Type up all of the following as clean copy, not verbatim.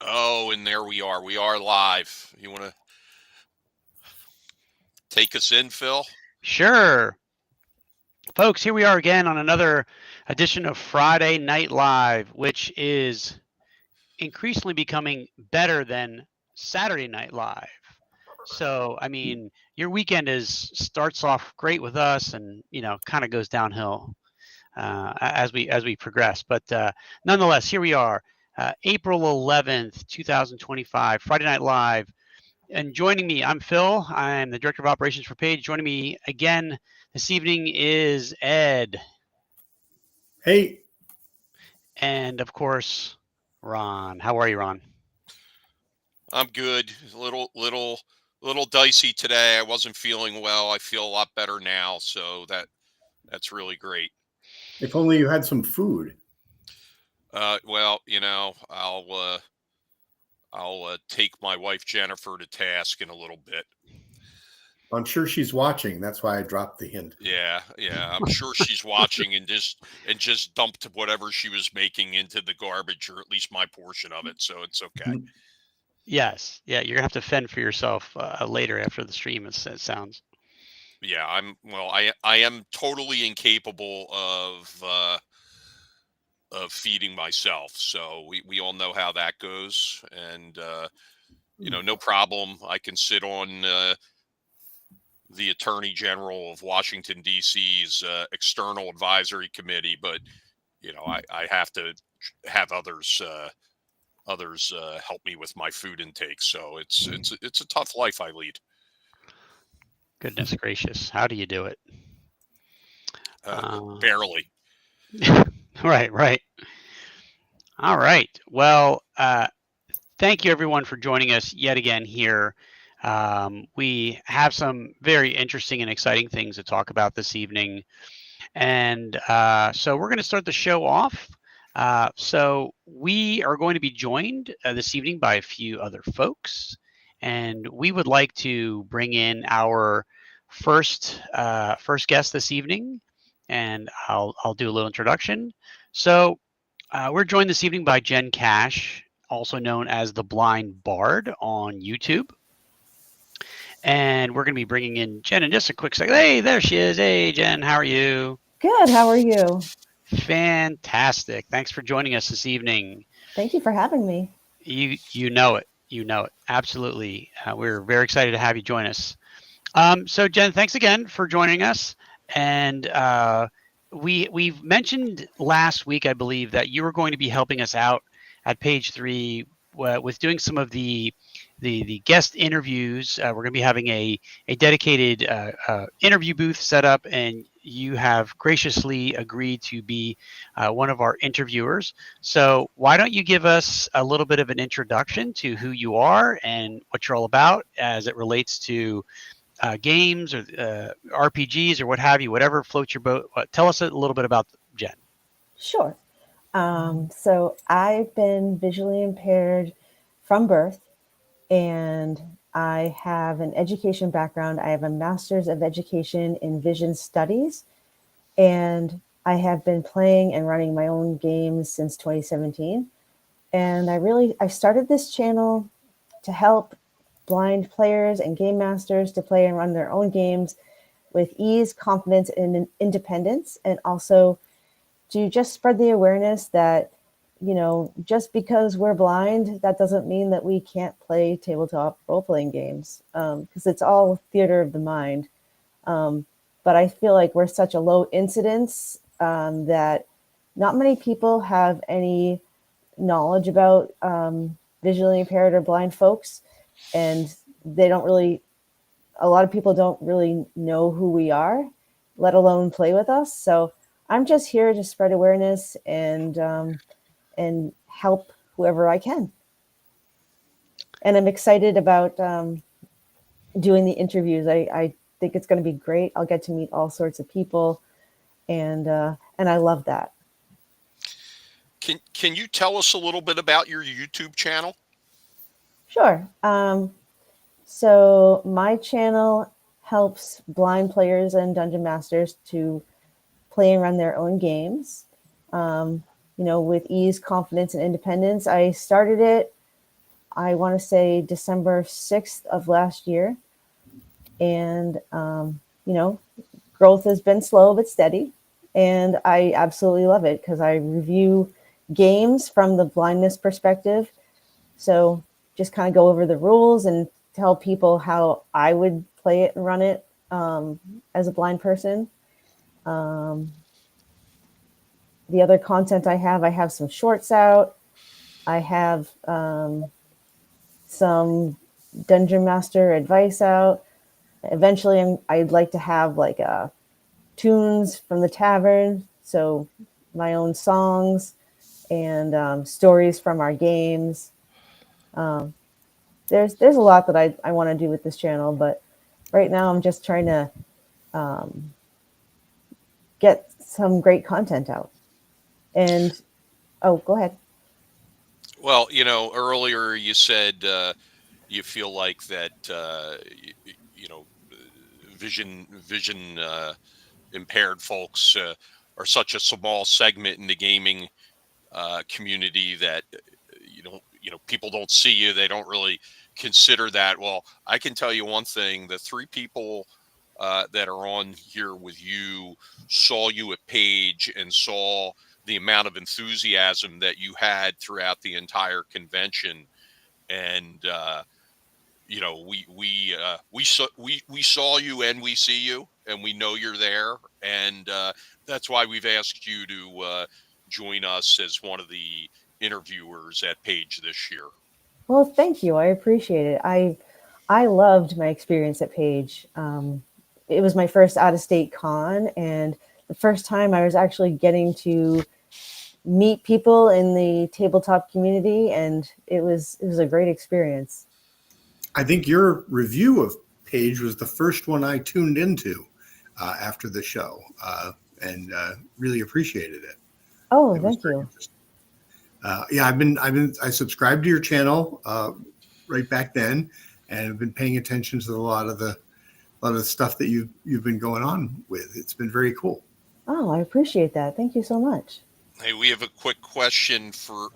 Oh, and there we are. We are live. You want to take us in, Phil? Sure. Folks, here we are again on another edition of Friday Night Live, which is increasingly becoming better than Saturday Night Live. So, I mean, your weekend starts off great with us and, kind of goes downhill as we progress. But nonetheless, here we are, April 11th, 2025, Friday Night Live. And joining me, I'm Phil. I'm the Director of Operations for Page. Joining me again this evening is Ed. Hey. And of course, Ron. How are you, Ron? I'm good. Little dicey today. I wasn't feeling well. I feel a lot better now, so that's really great. If only you had some food. Well, I'll take my wife Jennifer to task in a little bit. I'm sure she's watching. That's why I dropped the hint. Yeah. I'm sure she's watching and just dumped whatever she was making into the garbage, or at least my portion of it. So it's okay. Yes. Yeah, you're gonna have to fend for yourself later after the stream. It sounds. Yeah, I am totally incapable of feeding myself. So we all know how that goes, and no problem. I can sit on the Attorney General of Washington D.C.'s external advisory committee, but I have to have others help me with my food intake. So it's a tough life I lead. Goodness gracious, how do you do it? Barely. Right. All right. Well, thank you everyone for joining us yet again here. We have some very interesting and exciting things to talk about this evening. And so we're going to start the show off. So we are going to be joined this evening by a few other folks. And we would like to bring in our first guest this evening. And I'll do a little introduction. So we're joined this evening by Jen Cash, also known as the Blind Bard on YouTube. And we're going to be bringing in Jen in just a quick second. Hey, there she is. Hey, Jen, how are you? Good. How are you? Fantastic. Thanks for joining us this evening. Thank you for having me. You know it. Absolutely. We're very excited to have you join us. So, Jen, thanks again for joining us. And we've mentioned last week, I believe, that you were going to be helping us out at Page 3 with doing some of the guest interviews. We're going to be having a dedicated interview booth set up, and you have graciously agreed to be one of our interviewers. So why don't you give us a little bit of an introduction to who you are and what you're all about as it relates to games or RPGs or what have you, whatever floats your boat. Tell us a little bit about Jen. Sure. So I've been visually impaired from birth, and I have an education background. I have a master's of education in vision studies, and I have been playing and running my own games since 2017. And I started this channel to help blind players and game masters to play and run their own games with ease, confidence, and independence, and also to just spread the awareness that, just because we're blind, that doesn't mean that we can't play tabletop role-playing games, because it's all theater of the mind. But I feel like we're such a low incidence that not many people have any knowledge about visually impaired or blind folks, and a lot of people don't really know who we are, let alone play with us. So I'm just here to spread awareness and help whoever I can. And I'm excited about doing the interviews. I think it's going to be great. I'll get to meet all sorts of people, and I love that. Can you tell us a little bit about your YouTube channel? Sure. So my channel helps blind players and dungeon masters to play and run their own games, with ease, confidence, and independence. I started it I want to say December 6th of last year. And, you know, growth has been slow but steady. And I absolutely love it because I review games from the blindness perspective. So just kind of go over the rules and tell people how I would play it and run it as a blind person. The other content I have some shorts out. I have some Dungeon Master advice out. Eventually, I'd like to have like tunes from the tavern, so my own songs and stories from our games. There's a lot that I want to do with this channel, but right now I'm just trying to get some great content out. And oh, go ahead. Well, earlier you said you feel like that vision impaired folks are such a small segment in the gaming community that people don't see you, they don't really consider that. Well, I can tell you one thing: the three people that are on here with you saw you at Page and saw the amount of enthusiasm that you had throughout the entire convention. And we saw you, and we see you, and we know you're there, and that's why we've asked you to join us as one of the interviewers at Page this year. Well, thank you. I appreciate it. I loved my experience at Page. It was my first out-of-state con, and the first time I was actually getting to meet people in the tabletop community, and it was a great experience. I think your review of Page was the first one I tuned into after the show, and really appreciated it. Oh, thank you. Yeah, I subscribed to your channel right back then, and have been paying attention to a lot of the stuff that you've been going on with. It's been very cool. Oh, I appreciate that. Thank you so much. Hey, we have a quick question for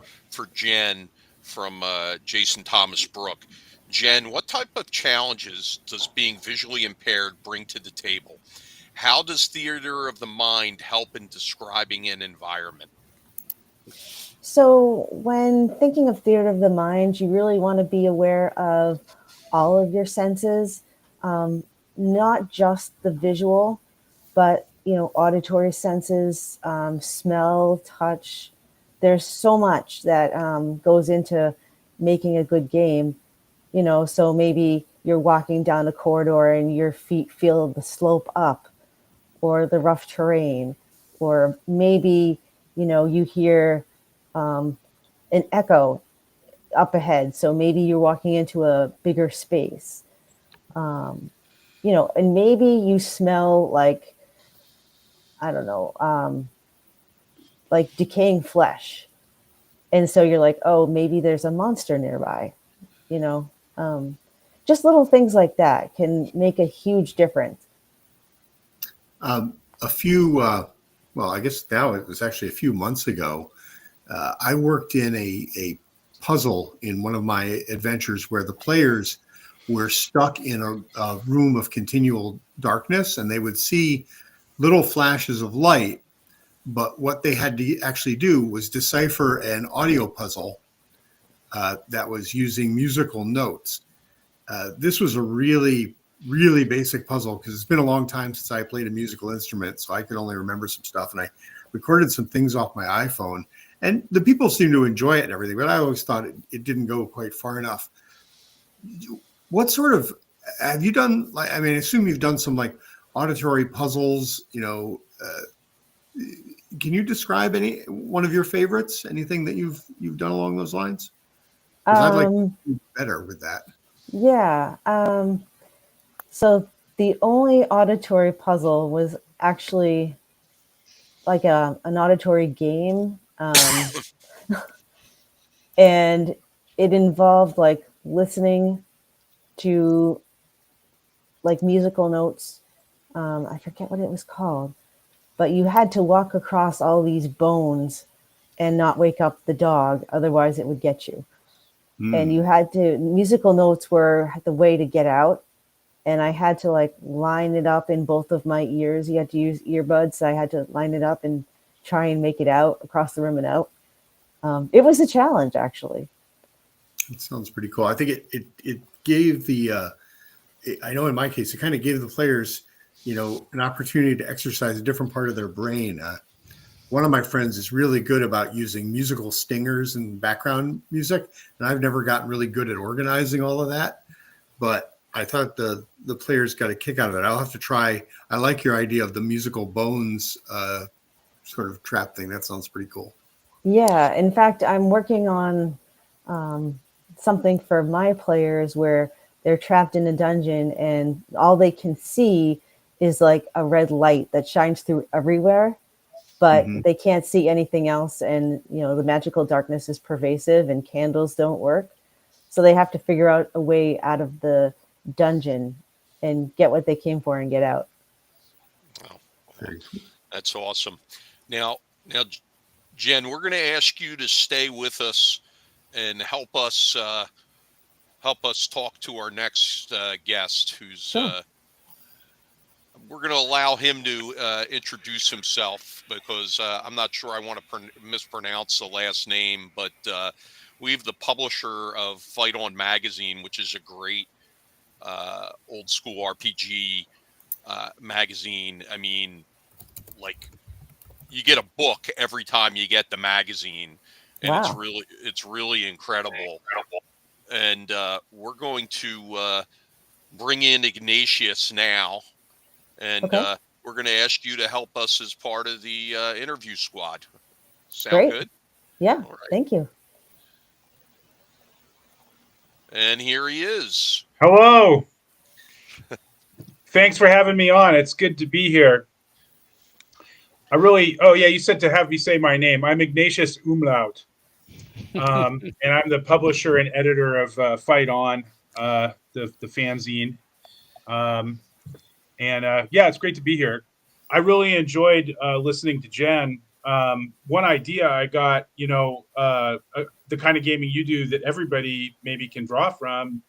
Jen from Jason Thomas Brook. Jen, what type of challenges does being visually impaired bring to the table? How does theater of the mind help in describing an environment? So when thinking of theater of the mind, you really want to be aware of all of your senses, not just the visual, but auditory senses, smell, touch. There's so much that goes into making a good game. So maybe you're walking down a corridor and your feet feel the slope up or the rough terrain, or maybe you hear an echo up ahead, so maybe you're walking into a bigger space, and maybe you smell like, I don't know, like decaying flesh, and so you're like, oh, maybe there's a monster nearby. Just little things like that can make a huge difference. I guess now it was actually a few months ago, I worked in a puzzle in one of my adventures where the players were stuck in a room of continual darkness, and they would see little flashes of light, but what they had to actually do was decipher an audio puzzle that was using musical notes. This was a really, really basic puzzle because it's been a long time since I played a musical instrument, so I could only remember some stuff, and I recorded some things off my iPhone, and the people seemed to enjoy it and everything, but I always thought it didn't go quite far enough. What sort of, have you done, like, I mean, I assume you've done some like auditory puzzles, can you describe one of your favorites, anything that you've done along those lines? Because I'd like to do better with that. Yeah. So the only auditory puzzle was actually like an auditory game. And it involved like listening to like musical notes. I forget what it was called, but you had to walk across all these bones and not wake up the dog. Otherwise it would get you. and you had to, musical notes were the way to get out. And I had to like line it up in both of my ears. You had to use earbuds. So I had to line it up and try and make it out across the room and out. It was a challenge, actually. It sounds pretty cool. I think it gave the, I know in my case, it kind of gave the players, an opportunity to exercise a different part of their brain. One of my friends is really good about using musical stingers and background music, and I've never gotten really good at organizing all of that. But I thought the players got a kick out of it. I'll have to try. I like your idea of the musical bones sort of trap thing. That sounds pretty cool. Yeah. In fact, I'm working on something for my players where they're trapped in a dungeon and all they can see is like a red light that shines through everywhere, but they can't see anything else. And, the magical darkness is pervasive and candles don't work. So they have to figure out a way out of the dungeon and get what they came for and get out. Oh, that's awesome. Now, Jen, we're going to ask you to stay with us and help us talk to our next guest, who's Sure. we're going to allow him to introduce himself because I'm not sure I want to mispronounce the last name, but we have the publisher of Fight On Magazine, which is a great old school RPG magazine. I mean, like, you get a book every time you get the magazine, and Wow. it's really incredible. And we're going to bring in Ignatius now, and Okay. we're going to ask you to help us as part of the interview squad. Sound Great. good? Yeah. All right. Thank you. And here he is. Hello. Thanks for having me on. It's good to be here. You said to have me say my name. I'm Ignatius Umlaut. And I'm the publisher and editor of Fight On, the fanzine. It's great to be here. I really enjoyed listening to Jen. One idea I got, the kind of gaming you do that everybody maybe can draw from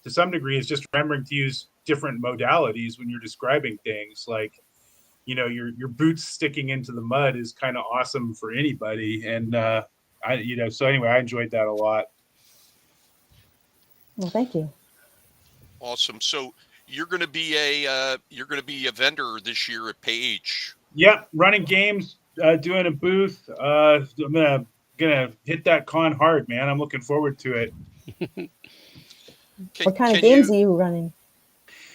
to some degree is just remembering to use different modalities when you're describing things. Like, your boots sticking into the mud is kind of awesome for anybody. And, so anyway, I enjoyed that a lot. Well, thank you. Awesome. So you're going to be a vendor this year at Page. Yeah, running games, doing a booth. I'm gonna hit that con hard, man. I'm looking forward to it. What kind of games are you running?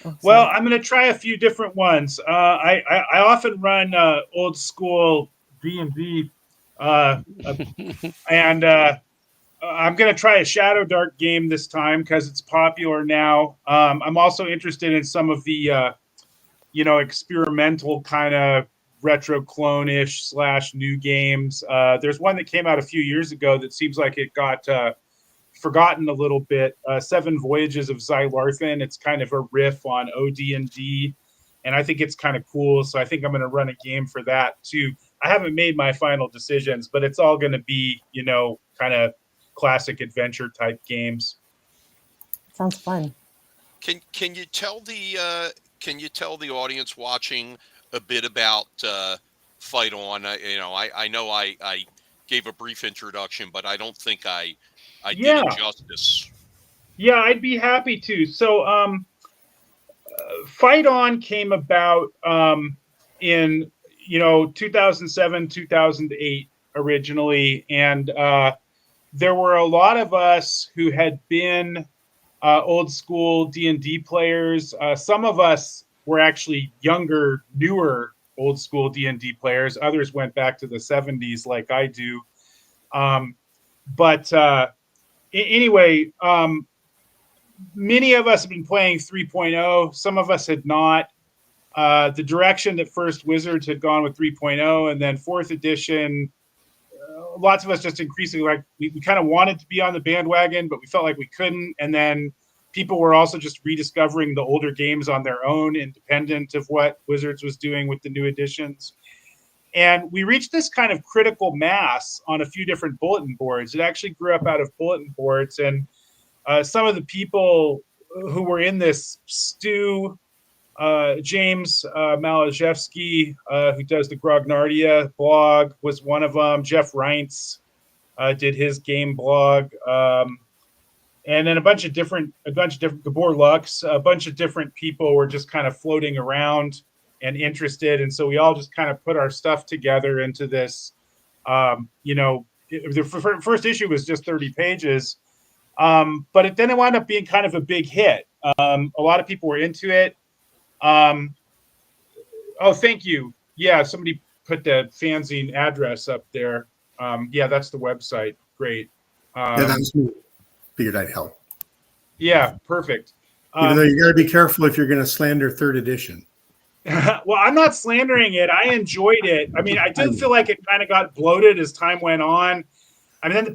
Oh, well, I'm going to try a few different ones. I often run old school D&D, and I'm going to try a Shadow Dark game this time because it's popular now. I'm also interested in some of the, experimental kind of retro clone-ish / new games. There's one that came out a few years ago that seems like it got forgotten a little bit. 7 Voyages of Xylarthan. It's kind of a riff on OD&D, and I think it's kind of cool. So I think I'm going to run a game for that too. I haven't made my final decisions, but it's all going to be, kind of classic adventure type games. Sounds fun. Can you tell the audience watching a bit about Fight On? I know I gave a brief introduction, but I don't think I did it justice. Yeah, I'd be happy to. So, Fight On came about in 2007, 2008 originally, and there were a lot of us who had been old school D&D players. Some of us were actually younger, newer old school D&D players. Others went back to the 70s like I do. Anyway, many of us have been playing 3.0. Some of us had not. The direction that first Wizards had gone with 3.0 and then 4th edition, lots of us just increasingly we kind of wanted to be on the bandwagon, but we felt like we couldn't. And then people were also just rediscovering the older games on their own, independent of what Wizards was doing with the new editions. And we reached this kind of critical mass on a few different bulletin boards. It actually grew up out of bulletin boards. And some of the people who were in this, Stu, James Malajewski, who does the Grognardia blog, was one of them. Jeff Reintz did his game blog. And then a bunch of different Gabor Lux, a bunch of different people were just kind of floating around and interested. And so we all just kind of put our stuff together into this. The first issue was just 30 pages. But then it wound up being kind of a big hit. A lot of people were into it. Oh, thank you. Yeah, somebody put the fanzine address up there. Yeah, that's the website. Great. Yeah, that was me. Figured I'd help. Yeah, perfect. Even though you got to be careful if you're going to slander third edition. Well, I'm not slandering it. I enjoyed it. I mean, I did feel like it kind of got bloated as time went on. I mean, then the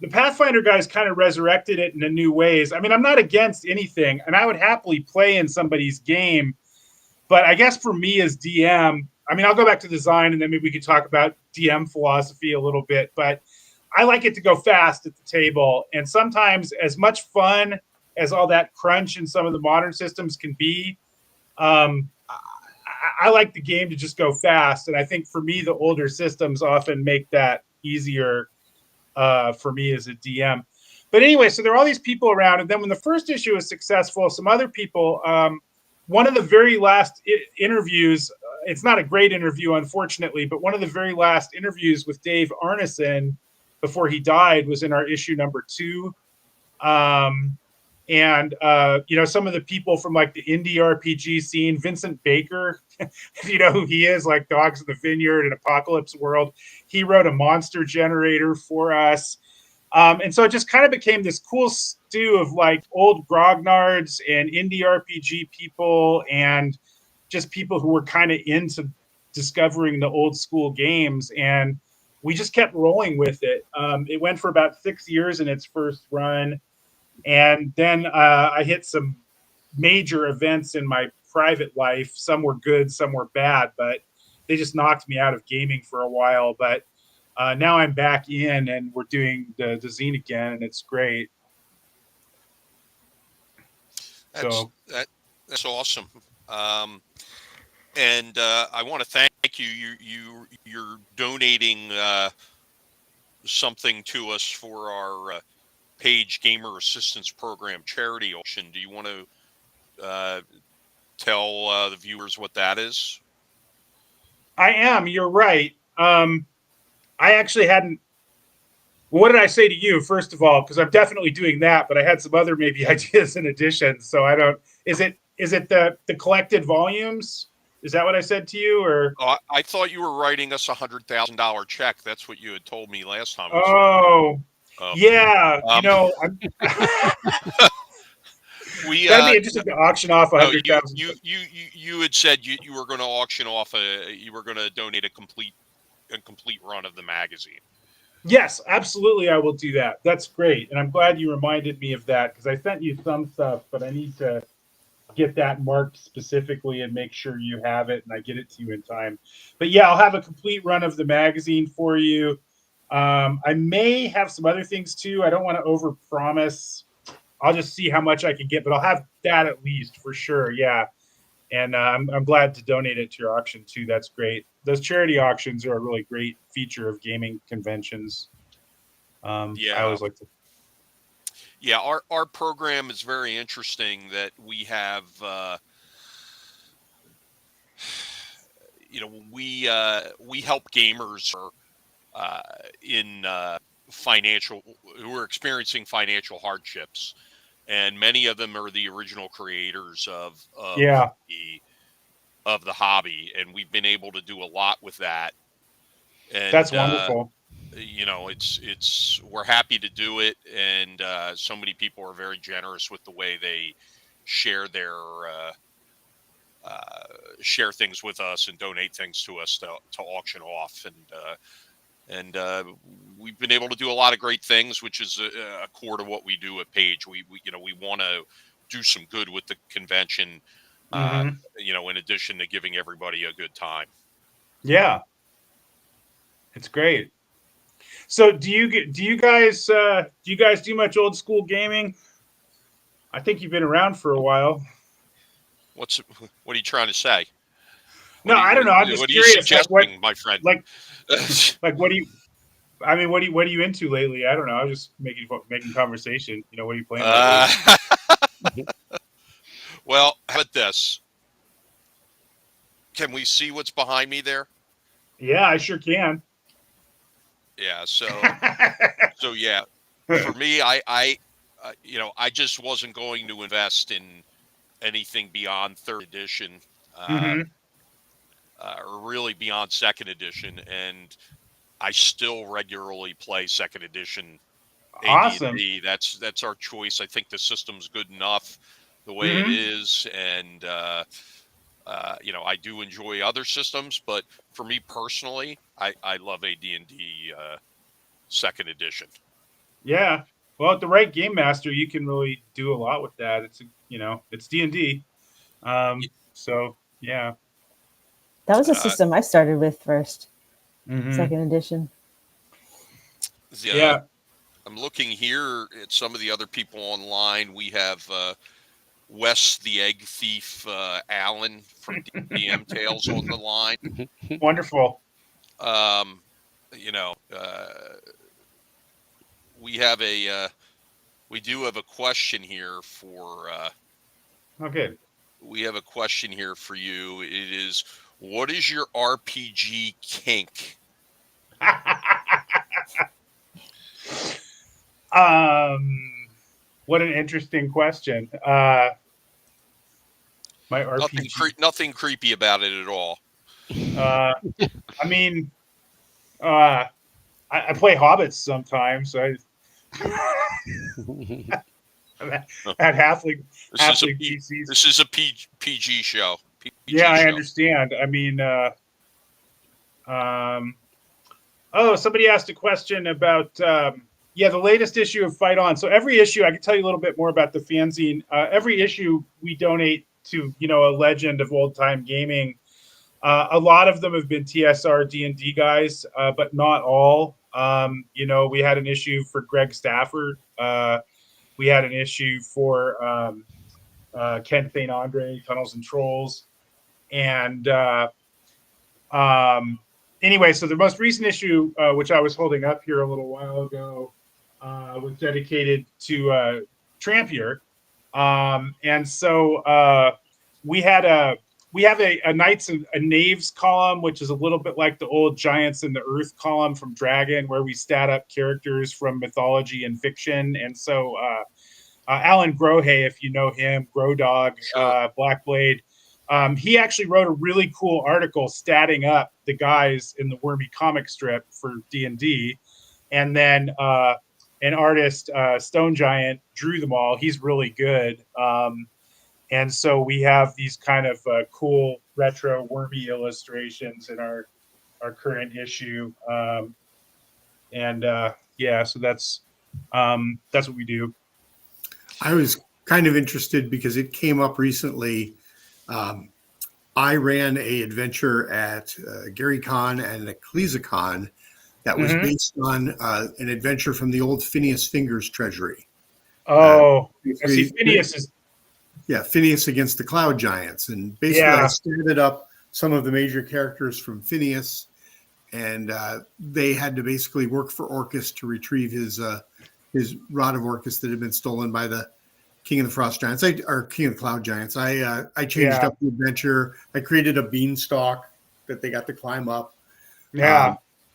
Pathfinder guys kind of resurrected it in new ways. I mean, I'm not against anything, and I would happily play in somebody's game. But I guess for me as DM, I mean, I'll go back to design, and then maybe we could talk about DM philosophy a little bit. But I like it to go fast at the table. And sometimes, as much fun as all that crunch in some of the modern systems can be, I like the game to just go fast. And I think for me, the older systems often make that easier for me as a DM. But anyway, so there are all these people around. And then when the first issue was successful, some other people, one of the very last interviews, it's not a great interview, unfortunately, but one of the very last interviews with Dave Arneson before he died was in our issue number 2. Some of the people from like the indie RPG scene, Vincent Baker, if you know who he is, like Dogs in the Vineyard and Apocalypse World, he wrote a monster generator for us. And so it just kind of became this cool stew of like old grognards and indie RPG people and just people who were kind of into discovering the old school games. And we just kept rolling with it. It went for about 6 years in its first run. And then I hit some major events in my private life. Some were good, some were bad, but they just knocked me out of gaming for a while. But now I'm back in and we're doing the zine again, and it's great. That's awesome. And I want to thank you. You're donating something to us for our Page Gamer Assistance Program charity auction. Do you want to tell the viewers what that is? I am. You're right. I actually hadn't. What did I say to you, first of all? Because I'm definitely doing that, but I had some other maybe ideas in addition. So I don't. Is it the collected volumes? Is that what I said to you, or? I thought you were writing us $100,000 check. That's what you had told me last time. Yeah. We that'd be interesting to auction off 100,000. You had said you were going to auction off you were going to donate a complete run of the magazine. Yes, absolutely. I will do that. That's great, and I'm glad you reminded me of that because I sent you some stuff, but I need to get that marked specifically and make sure you have it and I get it to you in time. But yeah, I'll have a complete run of the magazine for you. I may have some other things too. I don't want to overpromise. I'll just see how much I can get, but I'll have that at least for sure. Yeah. And I'm glad to donate it to your auction too. That's great. Those charity auctions are a really great feature of gaming conventions. I always like to. Yeah, our program is very interesting that we have, we help gamers in who are experiencing financial hardships, and many of them are the original creators of the hobby, and we've been able to do a lot with that. And that's wonderful. We're happy to do it, and so many people are very generous with the way they share things with us and donate things to us to auction off, and we've been able to do a lot of great things, which is a core to what we do at Page. We want to do some good with the convention, in addition to giving everybody a good time. Yeah, it's great. So do you guys do much old school gaming? I think you've been around for a while. What are you trying to say? No, I don't know. I'm just What are you curious. suggesting, my friend? Like what do you? I mean, what are you into lately? I don't know. I was just making conversation. You know, what are you playing lately? Well, how about this? Can we see what's behind me there? Yeah, I sure can. Yeah. So yeah. For me, I I just wasn't going to invest in anything beyond third edition, Mm-hmm. or really beyond second edition, and I still regularly play second edition Awesome. AD&D. That's our choice. I think the system's good enough the way it Mm-hmm. is, and I do enjoy other systems, but for me personally, I love AD&D second edition. Yeah. Well, at the right game master, you can really do a lot with that. It's D&D. So yeah. That was a Uh, system I started with first, Mm-hmm. second edition. Yeah. I'm looking here at some of the other people online. We have Wes the Egg Thief Allen from DM Tales on the line. Wonderful. Um, you know, we have we do have a question here for. Okay. We have a question here for you. It is, what is your RPG kink? What an interesting question. My RPG. Nothing creepy about it at all. I mean, I play hobbits sometimes. So at halfling PCs. This is a PG show. PG yeah, I show. understand. I mean, somebody asked a question about the latest issue of Fight On. So every issue, I can tell you a little bit more about the fanzine. Every issue we donate to a legend of old time gaming. A lot of them have been TSR D&D guys, but not all. We had an issue for Greg Stafford. We had an issue for Ken St. Andre, Tunnels and Trolls. And anyway, so the most recent issue, which I was holding up here a little while ago, was dedicated to Trampier. And so we have a Knights and a Knaves column, which is a little bit like the old Giants in the Earth column from Dragon, where we stat up characters from mythology and fiction. And so Alan Grohay, if you know him, Grodog, Sure. Blackblade, he actually wrote a really cool article statting up the guys in the Wormy comic strip for D&D. And then an artist, Stone Giant, drew them all. He's really good. And so we have these kind of cool retro Wormy illustrations in our current issue. So that's what we do. I was kind of interested because it came up recently. I ran a adventure at Gary Con and EcclesiaCon that was based on an adventure from the old Phineas Fingers treasury. Oh, see, Phineas is... Yeah, Phineas against the Cloud Giants. And basically I started up some of the major characters from Phineas, and they had to basically work for Orcus to retrieve his Rod of Orcus that had been stolen by the King of the Frost Giants, or King of the Cloud Giants. I changed up the adventure. I created a beanstalk that they got to climb up.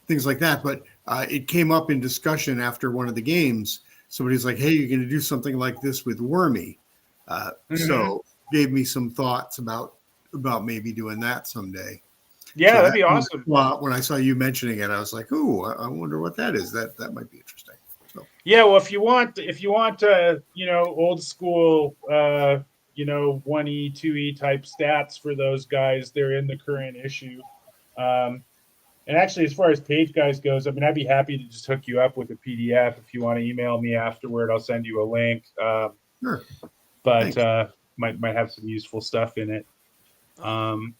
Things like that. But it came up in discussion after one of the games. Somebody's like, hey, you're going to do something like this with Wormy. So gave me some thoughts about maybe doing that someday. Yeah, so that'd be awesome. When I saw you mentioning it, I was like, "Oh, I wonder what that is." That might be interesting. So. Yeah, well, if you want, old school, 1E, 2E type stats for those guys, they're in the current issue. And actually, as far as page guys goes, I mean, I'd be happy to just hook you up with a PDF if you want to email me afterward. I'll send you a link. Sure. But might have some useful stuff in it. All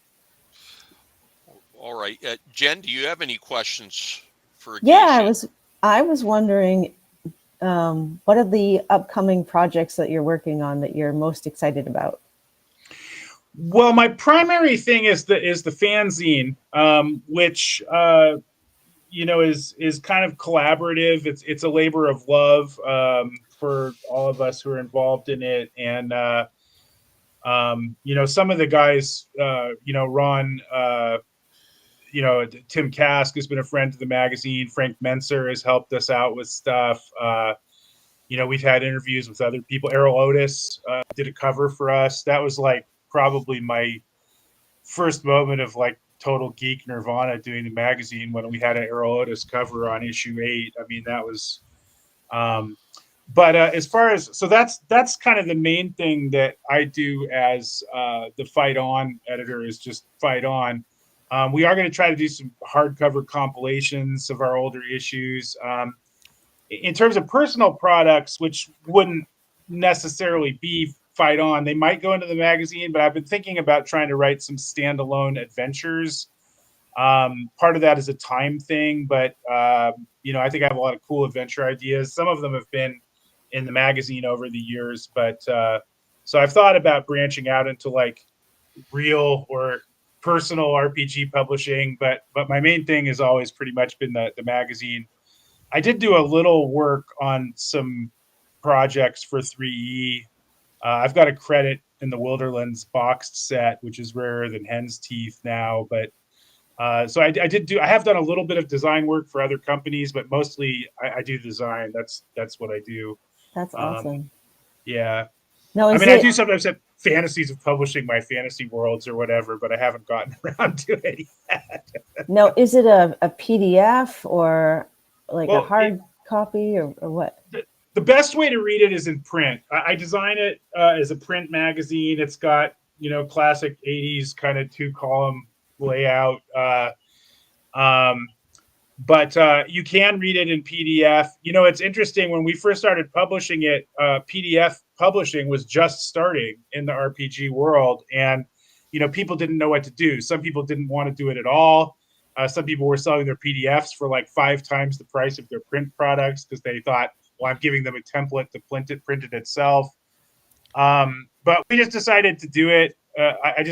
right, Jen, do you have any questions for Ignatius? Yeah, I was wondering, what are the upcoming projects that you're working on that you're most excited about? Well, my primary thing is the fanzine, which is kind of collaborative. It's a labor of love for all of us who are involved in it, and some of the guys, Ron, Tim Kask has been a friend to the magazine. Frank Menser has helped us out with stuff. We've had interviews with other people. Errol Otis did a cover for us. That was like probably my first moment of like total geek nirvana doing the magazine, when we had an Errol Otis cover on issue 8. I mean, that was but as far as, so that's kind of the main thing that I do as the Fight On editor, is just Fight On. We are going to try to do some hardcover compilations of our older issues. In terms of personal products, which wouldn't necessarily be Fight On, they might go into the magazine, but I've been thinking about trying to write some standalone adventures. Part of that is a time thing, but I think I have a lot of cool adventure ideas. Some of them have been in the magazine over the years, but so I've thought about branching out into like real or personal RPG publishing, but my main thing has always pretty much been the magazine. I did do a little work on some projects for 3E. I've got a credit in the Wilderlands boxed set, which is rarer than hen's teeth now, but so I have done a little bit of design work for other companies, but mostly I do design. That's what I do. That's awesome. Yeah. No, I mean, I do sometimes have fantasies of publishing my fantasy worlds or whatever, but I haven't gotten around to it yet. No, is it a PDF or like a hard copy or what? The best way to read it is in print. I design it as a print magazine. It's got, classic 80s kind of 2-column layout. But you can read it in PDF. It's interesting, when we first started publishing it, PDF publishing was just starting in the RPG world, and people didn't know what to do. Some people didn't want to do it at all. Some people were selling their PDFs for like 5 times the price of their print products, because they thought, well, I'm giving them a template to print it itself. But we just decided to do it. And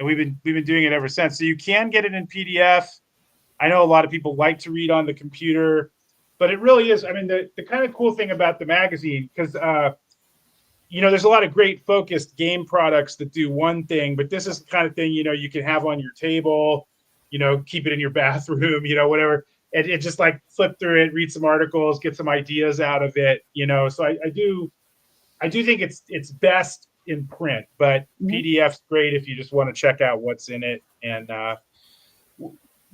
we've been doing it ever since. So you can get it in PDF. I know a lot of people like to read on the computer, but it really is. I mean, the kind of cool thing about the magazine, because there's a lot of great focused game products that do one thing, but this is the kind of thing you can have on your table, keep it in your bathroom, whatever, and just like flip through it, read some articles, get some ideas out of it, So I do think it's best in print, but PDF's great if you just want to check out what's in it. And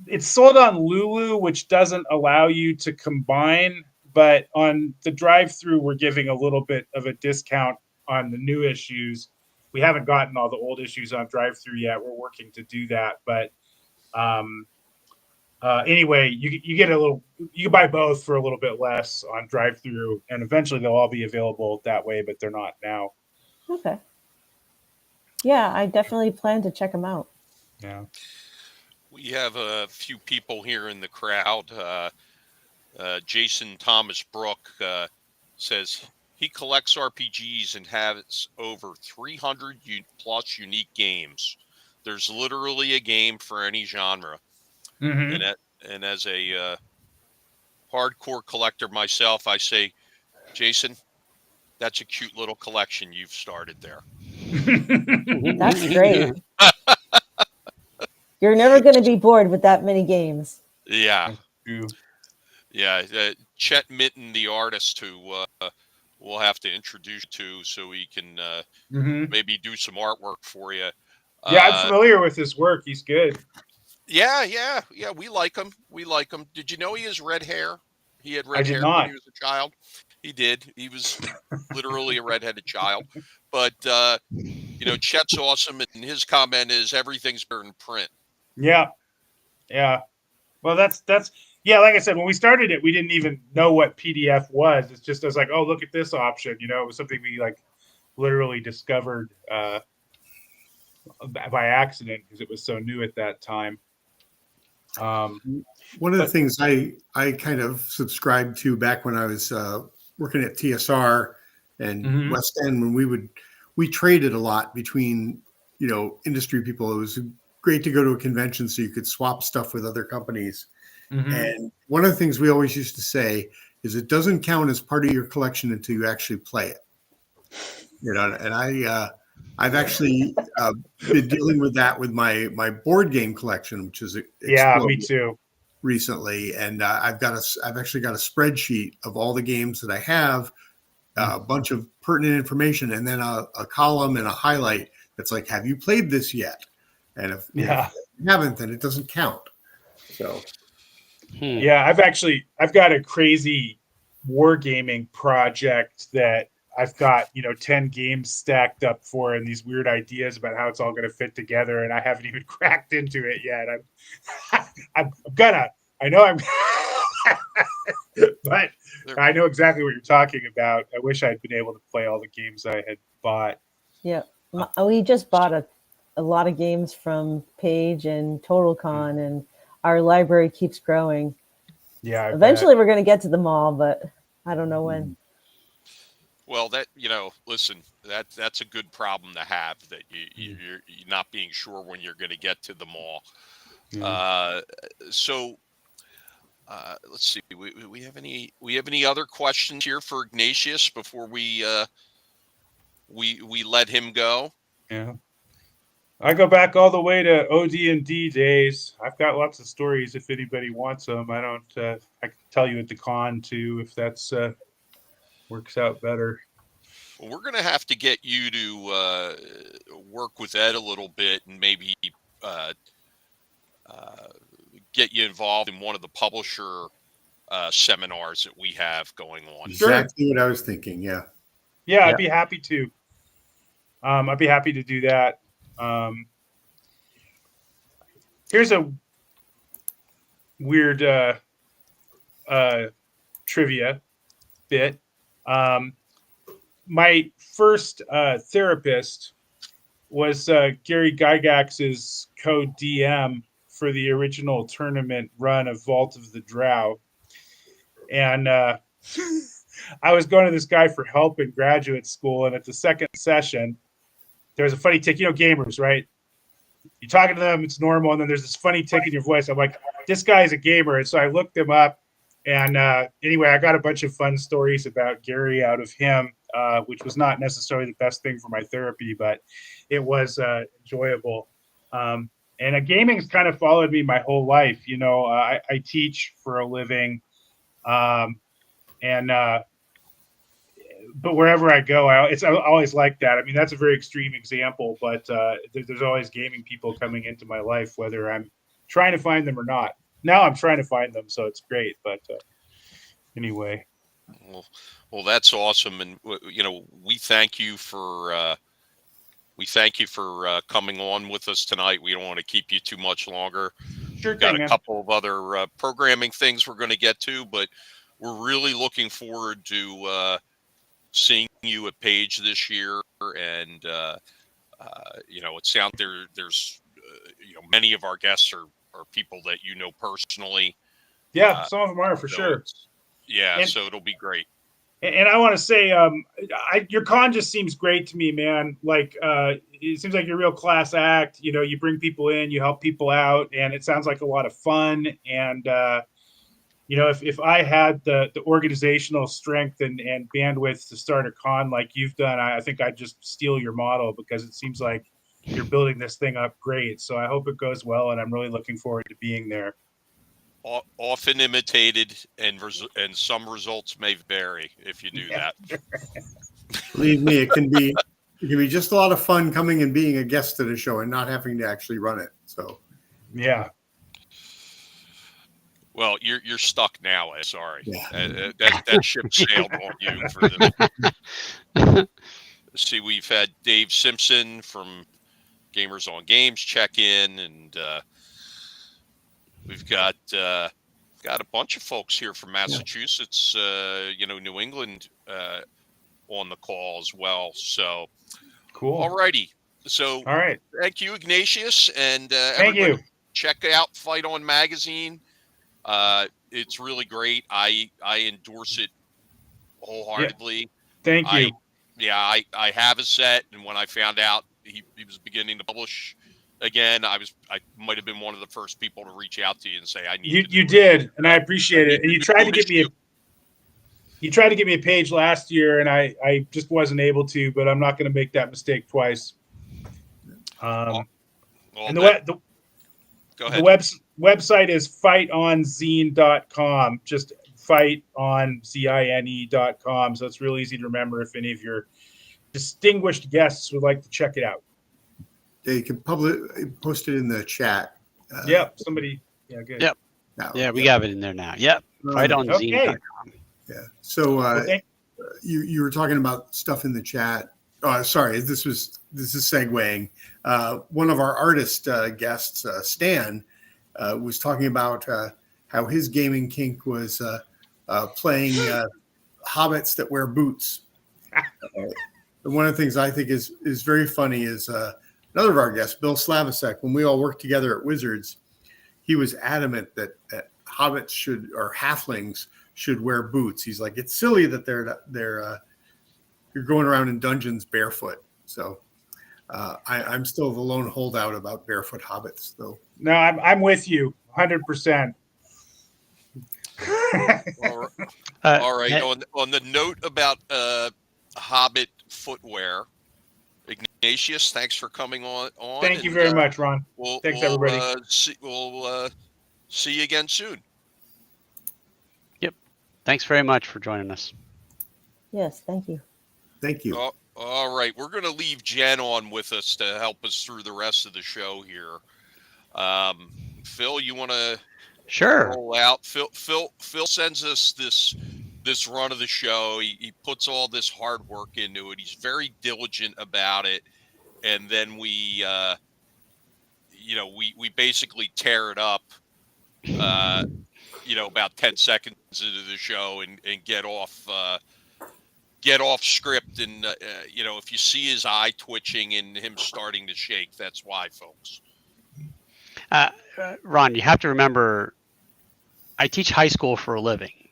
it's sold on Lulu, which doesn't allow you to combine, but on the drive-through, we're giving a little bit of a discount on the new issues. We haven't gotten all the old issues on drive-through yet. We're working to do that, but anyway, you get you can buy both for a little bit less on drive-through, and eventually they'll all be available that way, but they're not now. Okay. Yeah, I definitely plan to check them out. Yeah. We have a few people here in the crowd. Jason Thomas Brook says he collects RPGs and has over 300 plus unique games. There's literally a game for any genre. Mm-hmm. And as a hardcore collector myself, I say, Jason, that's a cute little collection you've started there. That's great. You're never going to be bored with that many games. Yeah. Yeah. Chet Mitten, the artist, who we'll have to introduce you to, so he can maybe do some artwork for you. Yeah, I'm familiar with his work. He's good. Yeah. We like him. Did you know he has red hair? He had red hair when he was a child. He did. He was literally a redheaded child. But Chet's awesome, and his comment is everything's better in print. Yeah. Well, that's yeah. Like I said, when we started it, we didn't even know what PDF was. It's just, I was like, oh, look at this option. It was something we like literally discovered by accident, because it was so new at that time. One of the But- things I kind of subscribed to back when I was working at TSR and Mhm. West End, when we traded a lot between, industry people. It was great to go to a convention so you could swap stuff with other companies. Mhm. And one of the things we always used to say is it doesn't count as part of your collection until you actually play it. And I've actually been dealing with that with my board game collection, which is Yeah, me exploded too. recently. And I've actually got a spreadsheet of all the games that I have, a bunch of pertinent information, and then a column and a highlight that's like, have you played this yet? And if you haven't, then it doesn't count. So Yeah, I've got a crazy wargaming project that I've got, 10 games stacked up for and these weird ideas about how it's all going to fit together. And I haven't even cracked into it yet. I'm gonna, I know I'm, but I know exactly what you're talking about. I wish I'd been able to play all the games I had bought. Yeah. We just bought a lot of games from Page and TotalCon, and our library keeps growing. Yeah. I Eventually, we're going to get to them all, but I don't know when. Well, listen, that's a good problem to have, that you're not being sure when you're going to get to them all. So let's see. We have any other questions here for Ignatius before we let him go? Yeah. I go back all the way to OD&D days. I've got lots of stories if anybody wants them. I don't. I can tell you at the con too if that's works out better. Well, we're going to have to get you to work with Ed a little bit and maybe get you involved in one of the publisher seminars that we have going on. exactly what I was thinking. Yeah. Yeah, I'd be happy to. I'd be happy to do that. Here's a weird trivia bit. My first therapist was Gary Gygax's co-DM for the original tournament run of Vault of the Drow. And I was going to this guy for help in graduate school. And at the second session, there's a funny tick. Gamers, right? You're talking to them, it's normal. And then there's this funny tick in your voice. I'm like, this guy's a gamer. And so I looked him up. And anyway, I got a bunch of fun stories about Gary out of him, which was not necessarily the best thing for my therapy, but it was enjoyable. And gaming's kind of followed me my whole life. I teach for a living. But wherever I go, I always like that. I mean, that's a very extreme example, but there's always gaming people coming into my life, whether I'm trying to find them or not. Now I'm trying to find them, so it's great. But anyway, well, that's awesome, and we thank you for coming on with us tonight. We don't want to keep you too much longer. Sure We've got thing, a man. couple of other programming things we're going to get to, but we're really looking forward to seeing you at Page this year. And it sounds there's many of our guests are people that you know personally. Yeah, some of them are for sure. Yeah, And, so it'll be great. And I want to say, your con just seems great to me, man. Like, it seems like you're a real class act. You bring people in, you help people out, and it sounds like a lot of fun. And if I had the organizational strength and bandwidth to start a con like you've done, I think I'd just steal your model, because it seems like you're building this thing up great. So I hope it goes well, and I'm really looking forward to being there. Often imitated, and some results may vary if you do that. Believe me, it can be just a lot of fun coming and being a guest at a show and not having to actually run it. So yeah. Well, you're stuck now. Sorry, yeah. That ship sailed on you for the. See, we've had Dave Simpson from Gamers on Games check in, and we've got a bunch of folks here from Massachusetts, New England, on the call as well. So cool. All righty. So all right. Thank you, Ignatius, and thank you. check out Fight On Magazine. It's really great. I endorse it wholeheartedly. Thank you. I have a set, and when I found out he was beginning to publish again, I might have been one of the first people to reach out to you and say I need. You did, and I appreciate it. And you tried to get me a page last year, and I just wasn't able to. But I'm not going to make that mistake twice. Well, and go ahead. The website is fightonzine.com. Just fightonzine.com. So it's real easy to remember if any of your distinguished guests would like to check it out. You can post it in the chat. Yep. Somebody. Yeah. Good. Yep. Yeah, we have it in there now. Yep. Fightonzine.com. Yeah. So you were talking about stuff in the chat. Oh, sorry. This is segueing. One of our artist guests, Stan, was talking about how his gaming kink was playing hobbits that wear boots. And one of the things I think is very funny is another of our guests, Bill Slavisek, when we all worked together at Wizards, he was adamant that hobbits or halflings should wear boots. He's like, it's silly that you're going around in dungeons barefoot. So I'm still the lone holdout about barefoot hobbits, though. No, I'm with you 100%. All right. On the note about Hobbit footwear, Ignatius, thanks for coming on. Thank you very much, Ron. Thanks, everybody. We'll see you again soon. Yep. Thanks very much for joining us. Yes, thank you. Thank you. All right. We're going to leave Jen on with us to help us through the rest of the show here. Phil, you want to roll out? Phil sends us this run of the show. He puts all this hard work into it. He's very diligent about it. And then we basically tear it up, about 10 seconds into the show and get off script. And, if you see his eye twitching and him starting to shake, that's why, folks. Ron, you have to remember, I teach high school for a living.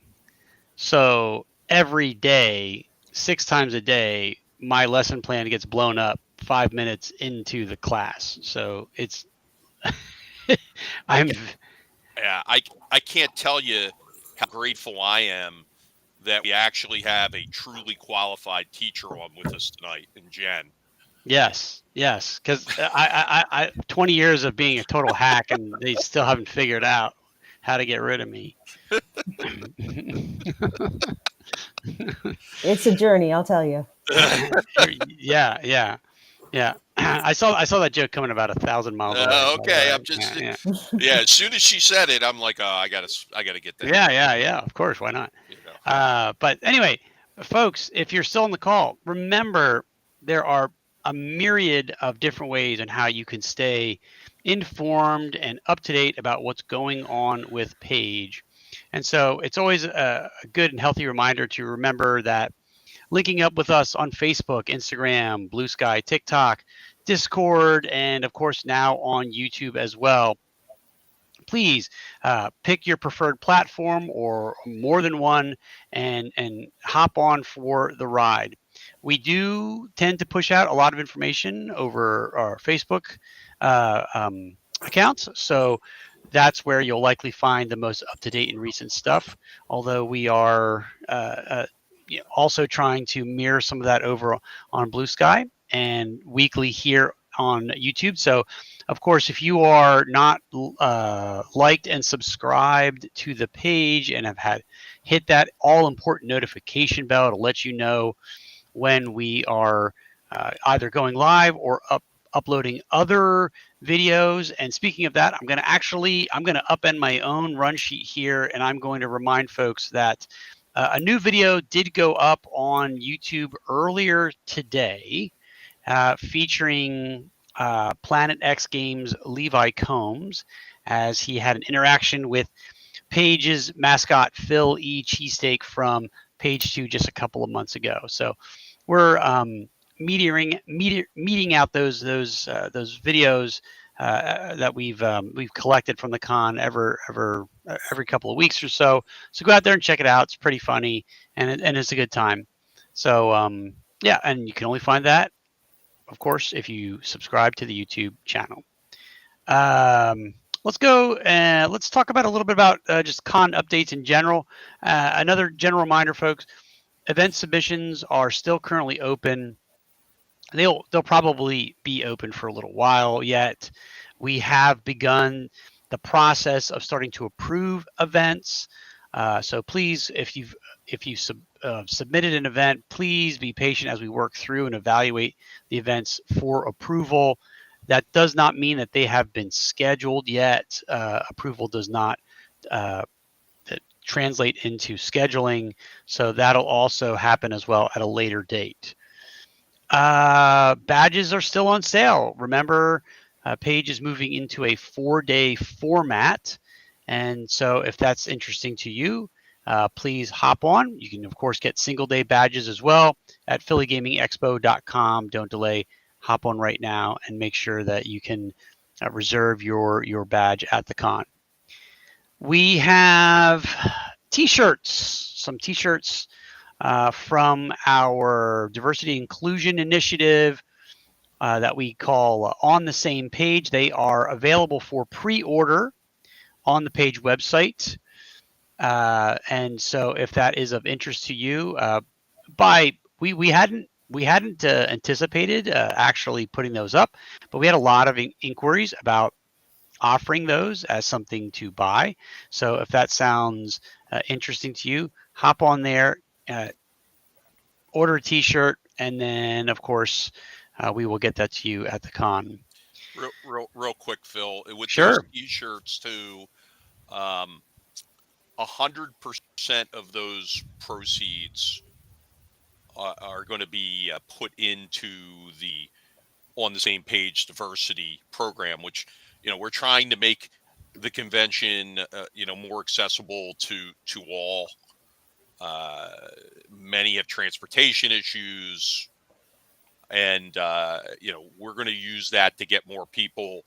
So every day, 6 times a day, my lesson plan gets blown up 5 minutes into the class. So it's, I can't tell you how grateful I am that we actually have a truly qualified teacher on with us tonight in Jen. Yes. Because I 20 years of being a total hack, and they still haven't figured out how to get rid of me. It's a journey, I'll tell you. Yeah. I saw that joke coming about 1,000 miles away. Okay, I'm just as soon as she said it, I'm like, I gotta get that. Yeah. Of course, why not? But anyway, folks, if you're still on the call, remember there are a myriad of different ways on how you can stay informed and up to date about what's going on with Page. And so it's always a good and healthy reminder to remember that linking up with us on Facebook, Instagram, Blue Sky, TikTok, Discord, and of course now on YouTube as well. Please pick your preferred platform or more than one and hop on for the ride. We do tend to push out a lot of information over our Facebook accounts. So that's where you'll likely find the most up-to-date and recent stuff. Although we are also trying to mirror some of that over on Blue Sky and weekly here on YouTube. So, of course, if you are not liked and subscribed to the page and have hit that all-important notification bell to let you know when we are either going live or uploading other videos. And speaking of that, I'm going to upend my own run sheet here, and I'm going to remind folks that a new video did go up on YouTube earlier today, featuring Planet X Games' Levi Combs, as he had an interaction with Page's mascot Phil E. Cheesesteak from Page 2 just a couple of months ago. So we're meeting out those videos that we've collected from the con every couple of weeks or so. So go out there and check it out. It's pretty funny and it's a good time. So yeah, and you can only find that, of course, if you subscribe to the YouTube channel. Let's go and let's talk about a little bit about just con updates in general. Another general reminder, folks, event submissions are still currently open. They'll probably be open for a little while yet. We have begun the process of starting to approve events. So please, if you submitted an event, please be patient as we work through and evaluate the events for approval. That does not mean that they have been scheduled yet. Approval does not translate into scheduling, so that'll also happen as well at a later date. Badges are still on sale. Remember, Page is moving into a 4-day format, and so if that's interesting to you, please hop on. You can, of course, get single-day badges as well at phillygamingexpo.com. Don't delay. Hop on right now and make sure that you can reserve your badge at the con. We have t-shirts, some t-shirts from our diversity inclusion initiative that we call On the Same Page. They are available for pre-order on the Page website. And so if that is of interest to you, we hadn't anticipated actually putting those up, but we had a lot of inquiries about offering those as something to buy. So if that sounds interesting to you, hop on there, order a t-shirt, and then of course we will get that to you at the con. Real quick, Phil, with Sure. those t-shirts too, 100% of those proceeds are going to be put into the On the Same Page diversity program, which, we're trying to make the convention, more accessible to all. Many have transportation issues, and we're going to use that to get more people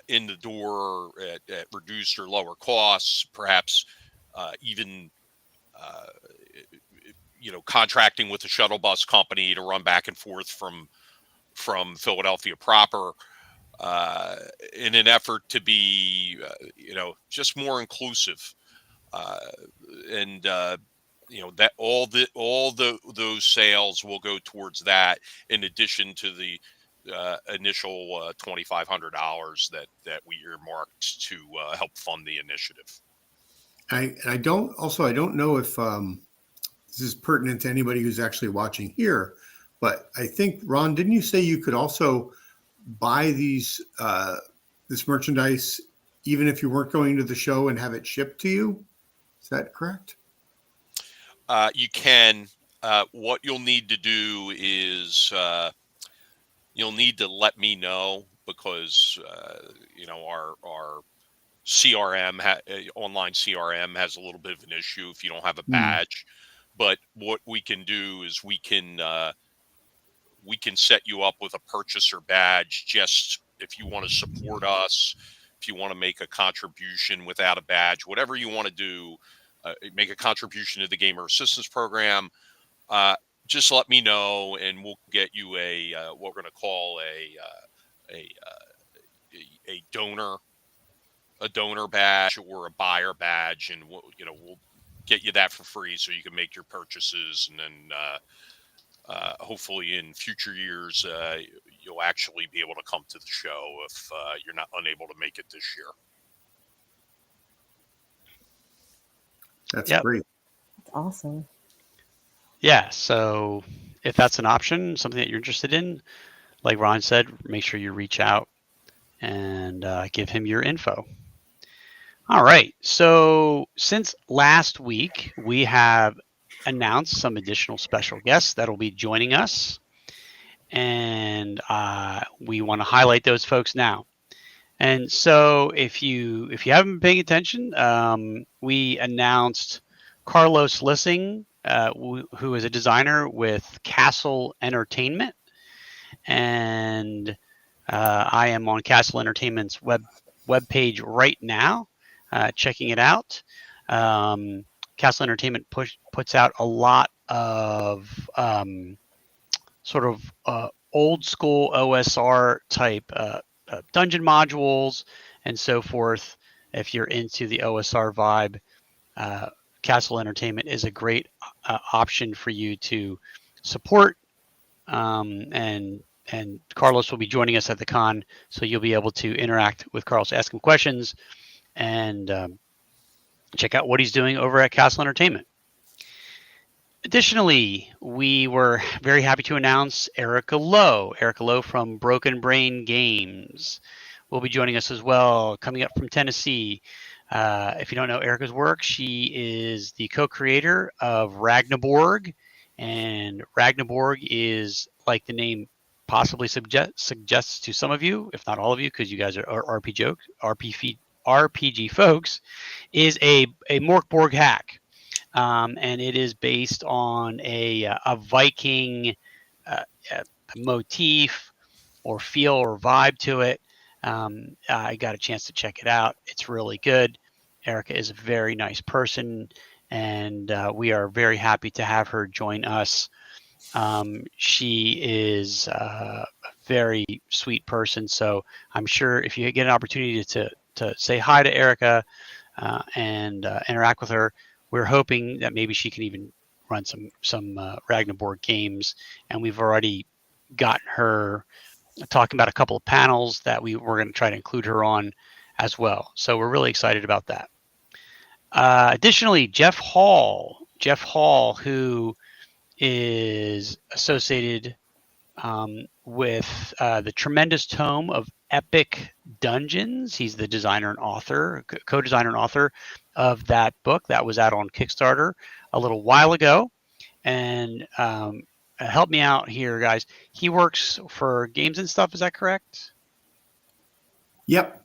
in the door at reduced or lower costs, perhaps even contracting with a shuttle bus company to run back and forth from Philadelphia proper, in an effort to be just more inclusive, and that those sales will go towards that, in addition to the initial $2,500 that we earmarked to help fund the initiative. I don't know if this is pertinent to anybody who's actually watching here, but I think, Ron, didn't you say you could also buy this merchandise even if you weren't going to the show and have it shipped to you? Is that correct? You can. What you'll need to do is you'll need to let me know, because our CRM, online CRM, has a little bit of an issue if you don't have a badge. But what we can do is we can set you up with a purchaser badge, just if you want to support us, if you want to make a contribution without a badge, whatever you want to do, make a contribution to the Gamer Assistance Program. Just let me know, and we'll get you what we're going to call a donor badge or a buyer badge, and we'll get you that for free so you can make your purchases, and then hopefully in future years you'll actually be able to come to the show if you're not unable to make it this year. That's great. That's awesome. Yeah, so if that's an option, something that you're interested in, like Ron said, make sure you reach out and give him your info. All right, so since last week, we have announced some additional special guests that will be joining us, and we want to highlight those folks now. And so if you haven't been paying attention, we announced Carlos Lissing, who is a designer with Castle Entertainment, and I am on Castle Entertainment's web page right now, checking it out. Castle Entertainment puts out a lot of sort of old school OSR type dungeon modules and so forth. If you're into the OSR vibe, Castle Entertainment is a great option for you to support. And Carlos will be joining us at the con, so you'll be able to interact with Carlos, ask him questions, and check out what he's doing over at Castle Entertainment. Additionally, we were very happy to announce Erica Lowe from Broken Brain Games will be joining us as well, coming up from Tennessee. If you don't know Erica's work, she is the co-creator of Ragnaborg, and Ragnaborg is, like the name possibly suggests to some of you, if not all of you, because you guys are RPG folks, is a Morkborg hack. And it is based on a Viking motif or feel or vibe to it. I got a chance to check it out. It's really good. Erica is a very nice person, and we are very happy to have her join us. She is a very sweet person, so I'm sure if you get an opportunity to say hi to Erica and interact with her, we're hoping that maybe she can even run some Ragnaborg games, and we've already gotten her talking about a couple of panels that we're going to try to include her on as well. So we're really excited about that. Additionally, Jeff Hall, who is associated with the tremendous tome of Epic Dungeons. He's the designer and author, co-designer and author of that book that was out on Kickstarter a little while ago. And help me out here, guys. He works for Games and Stuff. Is that correct? Yep.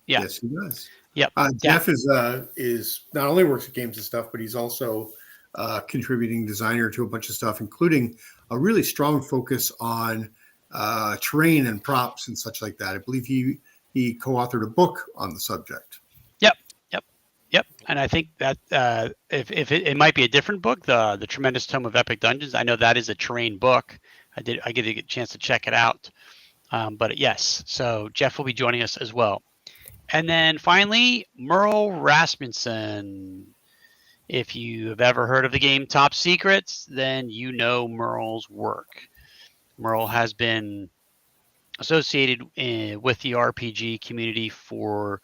Yeah. Yes, he does. Yep. Jeff is not only works at Games and Stuff, but he's also contributing designer to a bunch of stuff, including a really strong focus on terrain and props and such like that. I believe he co-authored a book on the subject. Yep. And I think that if it might be a different book, the Tremendous Tome of Epic Dungeons. I know that is a terrain book. I get a chance to check it out. But yes, so Jeff will be joining us as well. And then finally, Merle Rasmussen. If you have ever heard of the game Top Secrets, then you know Merle's work. Merle has been associated with the RPG community for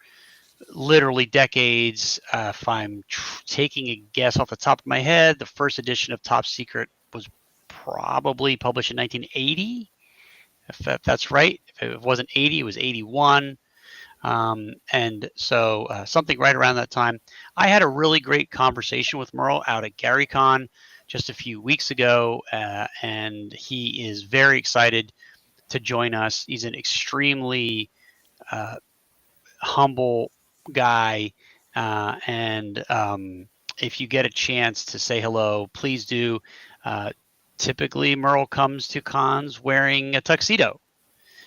literally decades. If I'm taking a guess off the top of my head, the first edition of Top Secret was probably published in 1980. If that's right. If it wasn't 80, it was 81. And so something right around that time. I had a really great conversation with Merle out at GaryCon just a few weeks ago, and he is very excited to join us. He's an extremely humble guy, and if you get a chance to say hello, please do. Typically, Merle comes to cons wearing a tuxedo.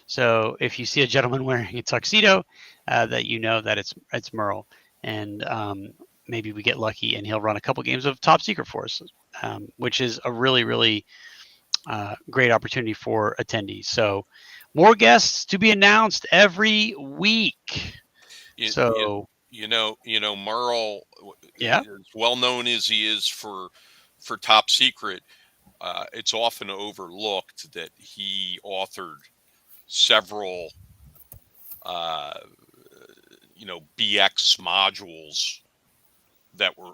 So if you see a gentleman wearing a tuxedo, that you know that it's Merle, and maybe we get lucky and he'll run a couple games of Top Secret for us, which is a really, really great opportunity for attendees. So more guests to be announced every week. Merle, yeah, as well known as he is for Top Secret, it's often overlooked that he authored several BX modules that were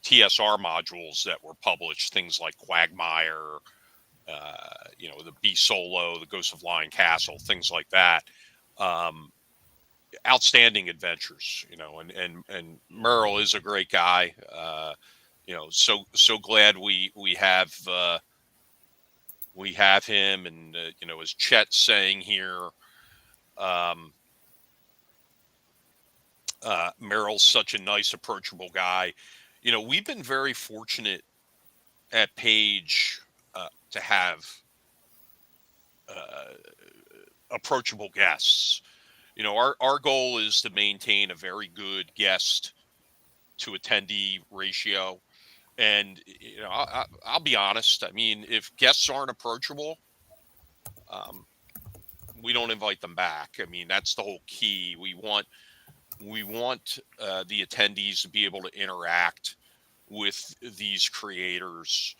TSR modules that were published, things like Quagmire, the B Solo, the Ghost of Lion Castle, things like that. Outstanding adventures, and Merle is a great guy. So glad we have him, and as Chet's saying here, Merle's such a nice, approachable guy. We've been very fortunate at Page to have approachable guests. Our goal is to maintain a very good guest to attendee ratio. And I'll be honest. I mean, if guests aren't approachable, um, we don't invite them back. I mean, that's the whole key. We want the attendees to be able to interact with these creators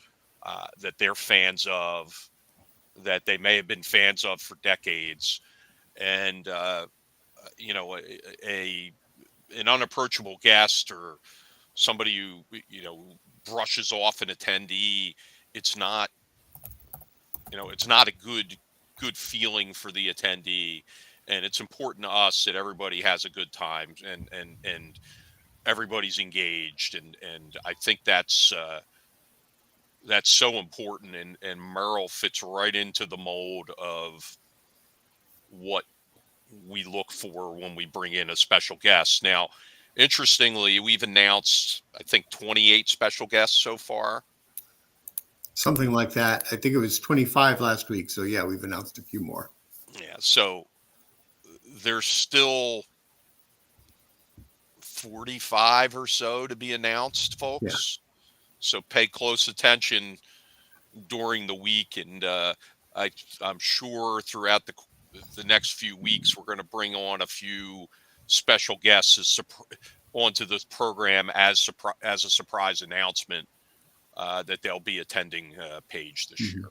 that they're fans of, that they may have been fans of for decades, and a an unapproachable guest or somebody who brushes off an attendee, it's not it's not a good feeling for the attendee. And it's important to us that everybody has a good time, and everybody's engaged, and I think that's so important, and Merrill fits right into the mold of what we look for when we bring in a special guest. Now, interestingly, we've announced, I think, 28 special guests so far. Something like that. I think it was 25 last week. So yeah, we've announced a few more. Yeah, so there's still 45 or so to be announced, folks. Yeah. So pay close attention during the week, and I'm sure throughout the next few weeks we're going to bring on a few special guests onto the program as a surprise announcement that they'll be attending Page this year.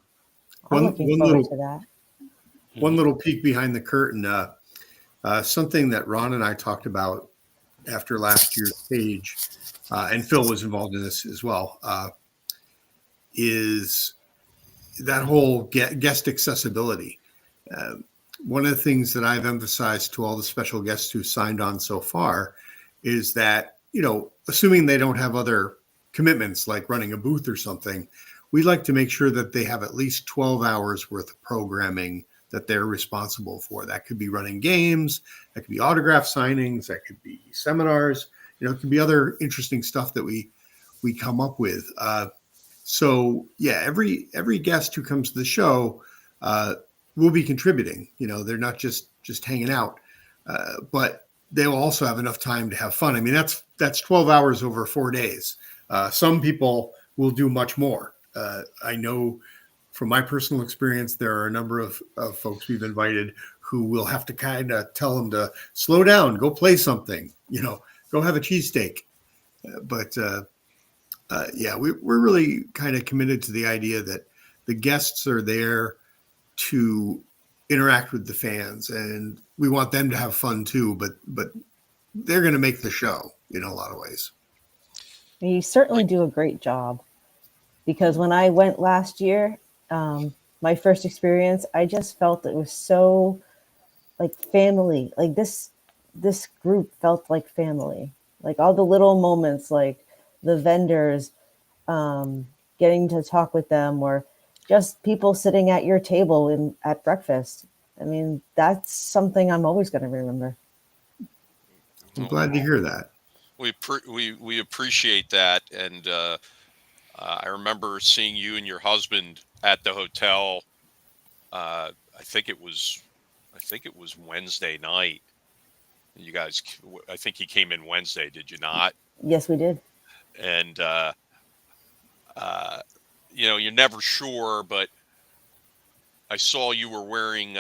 I'm looking forward to that. One little peek behind the curtain. Something that Ron and I talked about after last year's Page, and Phil was involved in this as well, is that whole guest accessibility. One of the things that I've emphasized to all the special guests who signed on so far is that, assuming they don't have other commitments like running a booth or something, we like to make sure that they have at least 12 hours worth of programming that they're responsible for. That could be running games, that could be autograph signings, that could be seminars, it could be other interesting stuff that we come up with. So yeah, every guest who comes to the show will be contributing. They're not just hanging out, but they will also have enough time to have fun. I mean, that's 12 hours over 4 days. Some people will do much more. I know from my personal experience, there are a number of folks we've invited who will have to kind of tell them to slow down, go play something, go have a cheesesteak. But yeah, we're really kind of committed to the idea that the guests are there to interact with the fans, and we want them to have fun too, but they're going to make the show in a lot of ways. You certainly do a great job, because when I went last year, my first experience, I just felt it was so like family. Like this group felt like family. Like all the little moments, like the vendors, getting to talk with them, or just people sitting at your table at breakfast. I mean, that's something I'm always going to remember. I'm glad to hear that. We appreciate that, and I remember seeing you and your husband at the hotel. I think it was Wednesday night. You guys, I think he came in Wednesday. Did you not? Yes, we did. And you're never sure, but I saw you were wearing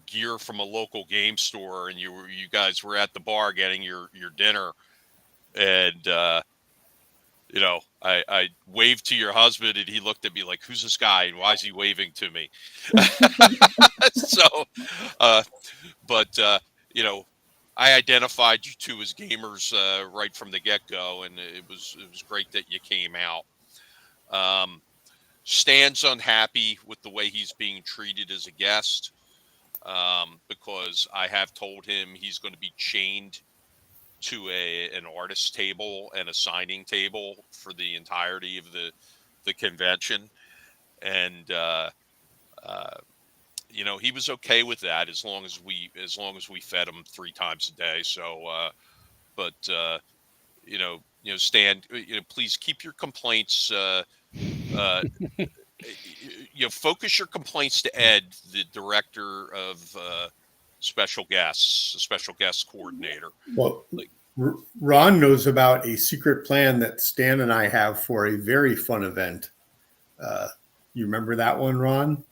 gear from a local game store, and you guys were at the bar getting your dinner, and I waved to your husband, and he looked at me like, "Who's this guy, and why is he waving to me?" So, but I identified you two as gamers right from the get-go, and it was great that you came out. Stan's unhappy with the way he's being treated as a guest, because I have told him he's going to be chained to an artist table and a signing table for the entirety of the convention, and he was okay with that as long as we fed him 3 times a day. So, but Stan, please keep your complaints focus your complaints to Ed, the director of special guests, the special guest coordinator. Well, Like, Ron knows about a secret plan that Stan and I have for a very fun event. You remember that one, Ron?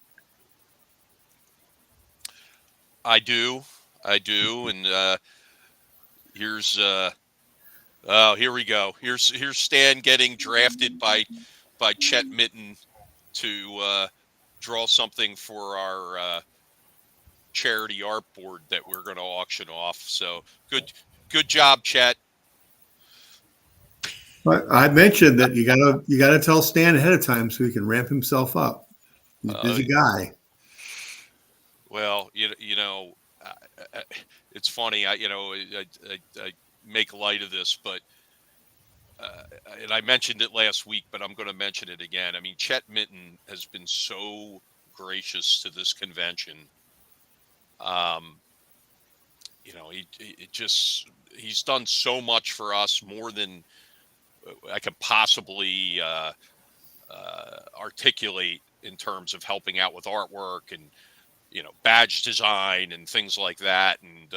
I do, and here's here we go. Here's Stan getting drafted by Chet Mitten to draw something for our charity art board that we're going to auction off. So good job, Chet. But I mentioned that you gotta tell Stan ahead of time so he can ramp himself up. He's a busy guy. Well, it's funny. I make light of this, but and I mentioned it last week, but I'm going to mention it again. I mean, Chet Mitten has been so gracious to this convention. He's done so much for us, more than I could possibly articulate in terms of helping out with artwork and badge design and things like that. And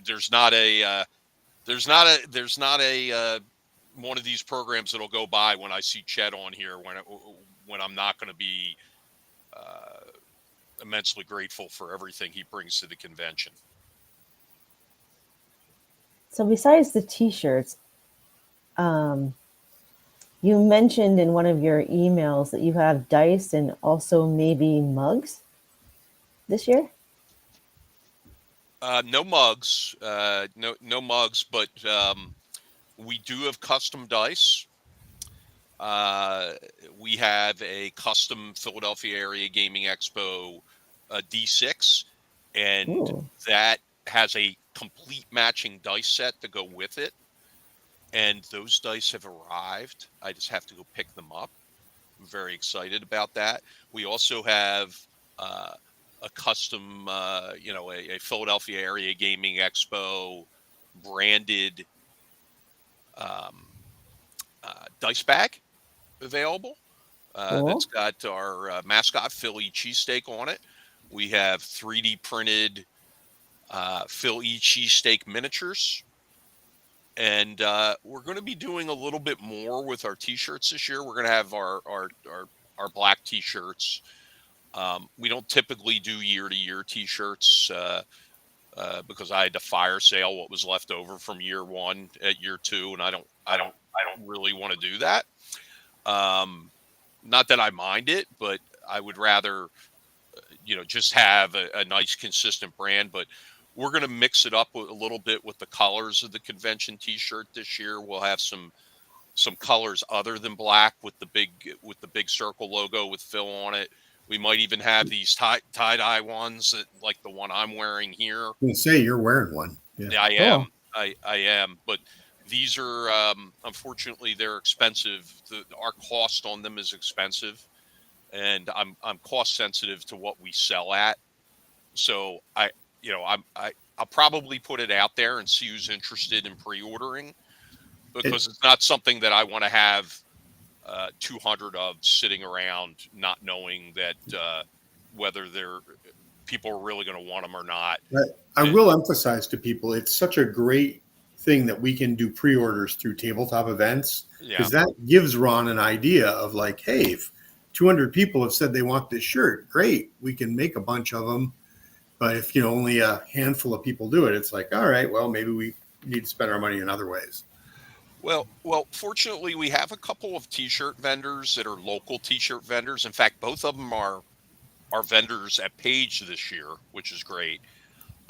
there's not a one of these programs that'll go by when I see Chet on here when I'm not going to be immensely grateful for everything he brings to the convention. So besides the T-shirts, you mentioned in one of your emails that you have dice and also maybe mugs this year. No mugs, no mugs, but we do have custom dice. We have a custom Philadelphia Area Gaming Expo D6, and Ooh. that has a complete matching dice set to go with it. And those dice have arrived. I just have to go pick them up. I'm very excited about that. We also have a custom, a Philadelphia Area Gaming Expo branded dice bag available. Cool. That's got our mascot Philly cheesesteak on it. We have 3D printed Philly cheesesteak miniatures. And we're going to be doing a little bit more with our T-shirts this year. We're going to have our black T-shirts. We don't typically do year-to-year T-shirts because I had to fire sale what was left over from year one at year two, and I don't really want to do that. Not that I mind it, but I would rather just have a nice consistent brand. But we're going to mix it up a little bit with the colors of the convention T-shirt this year. We'll have some colors other than black with the big circle logo with Phil on it. We might even have these tie-dye ones that, like the one I'm wearing here. You say you're wearing one. Yeah. I Cool. am. I am. But these are unfortunately they're expensive. Our cost on them is expensive, and I'm cost sensitive to what we sell at. So I'll probably put it out there and see who's interested in pre-ordering, because it's not something that I want to have 200 of sitting around not knowing that whether people are really going to want them or not. I will emphasize to people, it's such a great thing that we can do pre-orders through tabletop events, because that gives Ron an idea of like, hey, if 200 people have said they want this shirt, great, we can make a bunch of them. But if only a handful of people do it, it's like, all right, well, maybe we need to spend our money in other ways. Well, fortunately, we have a couple of T-shirt vendors that are local T-shirt vendors. In fact, both of them are vendors at Page this year, which is great.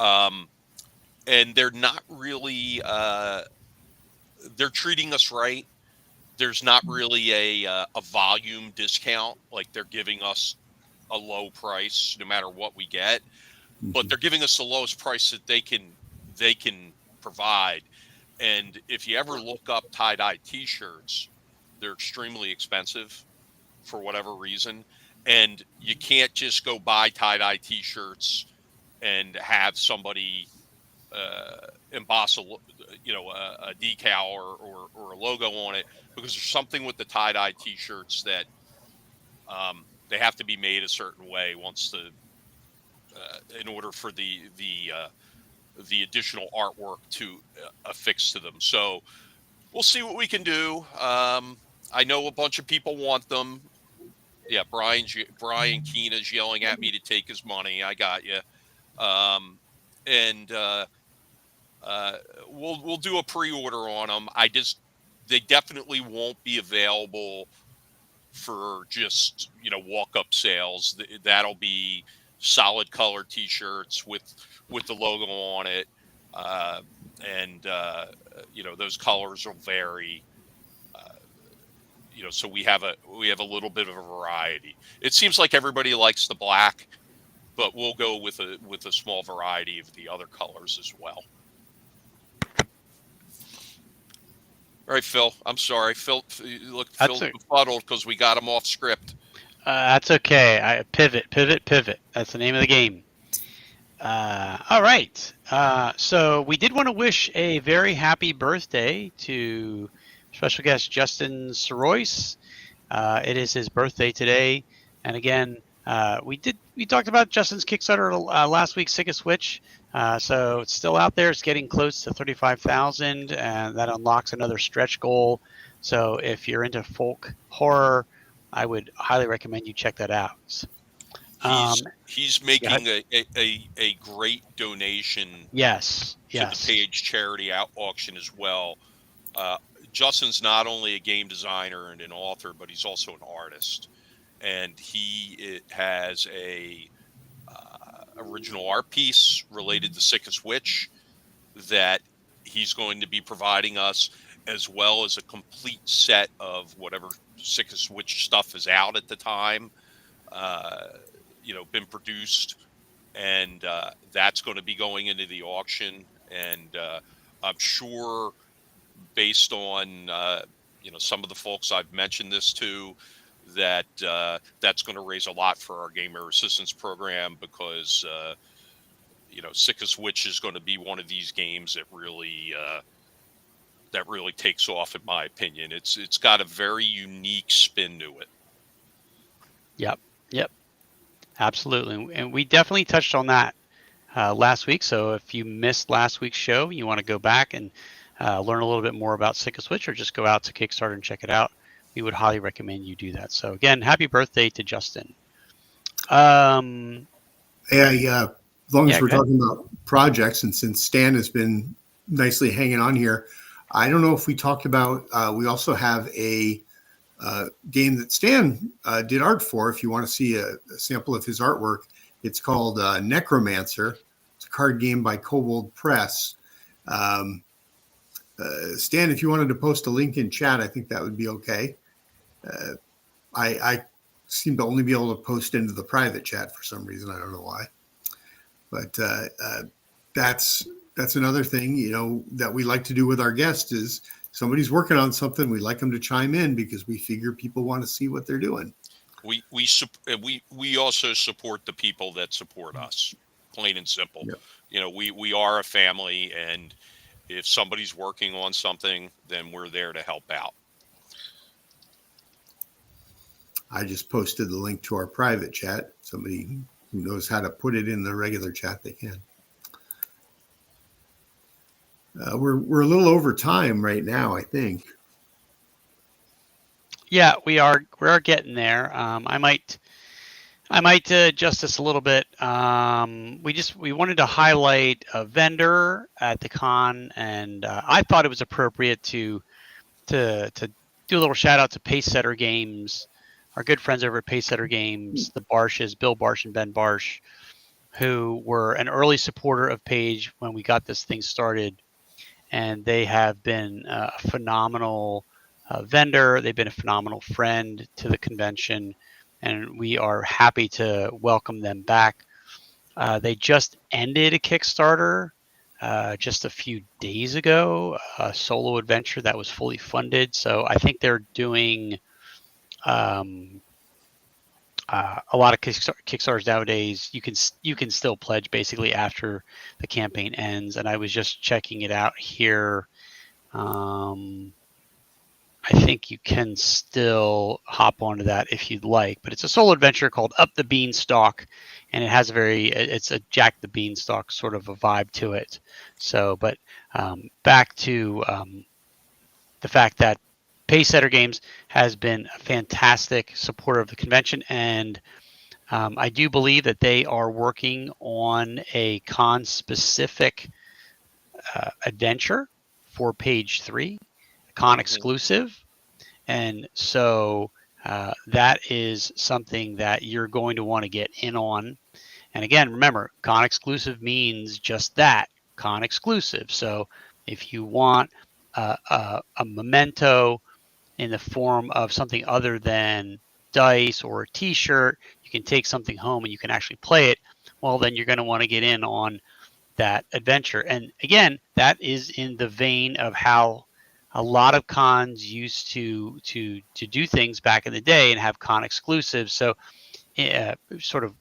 And they're not really they're treating us right. There's not really a volume discount, like they're giving us a low price no matter what we get. But they're giving us the lowest price that they can provide. And if you ever look up tie-dye T-shirts, they're extremely expensive for whatever reason. And you can't just go buy tie-dye T-shirts and have somebody emboss a decal or a logo on it, because there's something with the tie-dye T-shirts that they have to be made a certain way once in order for the additional artwork to affix to them. So we'll see what we can do. I know a bunch of people want them. Yeah, Brian Keene is yelling at me to take his money. I got you. And we'll do a pre-order on them. They definitely won't be available for just walk-up sales. That'll be solid color T-shirts with the logo on it, and those colors will vary. So we have a little bit of a variety. It seems like everybody likes the black, but we'll go with a small variety of the other colors as well. All right, Phil. I'm sorry. Phil's befuddled because we got him off script. That's okay. Pivot. That's the name of the game. All right. So we did want to wish a very happy birthday to special guest Justin Sorois. It is his birthday today, and again, we talked about Justin's Kickstarter last week, Sick of Switch. So it's still out there. It's getting close to 35,000, and that unlocks another stretch goal. So if you're into folk horror, I would highly recommend you check that out. He's making a great donation. Yes. To the Page charity auction as well. Justin's not only a game designer and an author, but he's also an artist, and he has a original art piece related to Sickest Witch that he's going to be providing us, as well as a complete set of whatever Sickest Witch stuff is out at the time, been produced, and that's going to be going into the auction. And I'm sure, based on some of the folks I've mentioned this to, that that's going to raise a lot for our gamer assistance program, because Sickest Witch is going to be one of these games that really takes off, in my opinion. It's got a very unique spin to it. Yep, absolutely, and we definitely touched on that last week. So if you missed last week's show, you want to go back and learn a little bit more about Sick of Switch, or just go out to Kickstarter and check it out, we would highly recommend you do that. So again, happy birthday to Justin. As long as we're talking about projects, and since Stan has been nicely hanging on here, I don't know if we talked about, we also have a game that Stan did art for. If you want to see a sample of his artwork, it's called Necromancer. It's a card game by Kobold Press. Stan, if you wanted to post a link in chat, I think that would be okay. I seem to only be able to post into the private chat for some reason. I don't know why. But that's another thing, that we like to do with our guests is somebody's working on something. We like them to chime in because we figure people want to see what they're doing. We also support the people that support us, plain and simple. Yep. We are a family, and if somebody's working on something, then we're there to help out. I just posted the link to our private chat. Somebody who knows how to put it in the regular chat, they can. We're a little over time right now, I think. Yeah, we are getting there. I might adjust this a little bit. We wanted to highlight a vendor at the con, and I thought it was appropriate to do a little shout out to Pacesetter Games, our good friends over at Pacesetter Games, the Barshes, Bill Barsh and Ben Barsh, who were an early supporter of Page when we got this thing started, and they have been a phenomenal vendor. They've been a phenomenal friend to the convention, and we are happy to welcome them back. They just ended a Kickstarter just a few days ago, a solo adventure that was fully funded. So I think they're doing a lot of Kickstarters nowadays. You can still pledge basically after the campaign ends. And I was just checking it out here. I think you can still hop onto that if you'd like. But it's a solo adventure called Up the Beanstalk, and it has it's a Jack the Beanstalk sort of a vibe to it. So, but back to the fact that Pacesetter Games has been a fantastic supporter of the convention, and I do believe that they are working on a con-specific adventure for Page 3, con exclusive. And so that is something that you're going to want to get in on. And again, remember, con exclusive means just that, con exclusive. So if you want a memento in the form of something other than dice or a t-shirt, you can take something home and you can actually play it, well, then you're going to want to get in on that adventure. And again, that is in the vein of how a lot of cons used to do things back in the day and have con exclusives. So sort of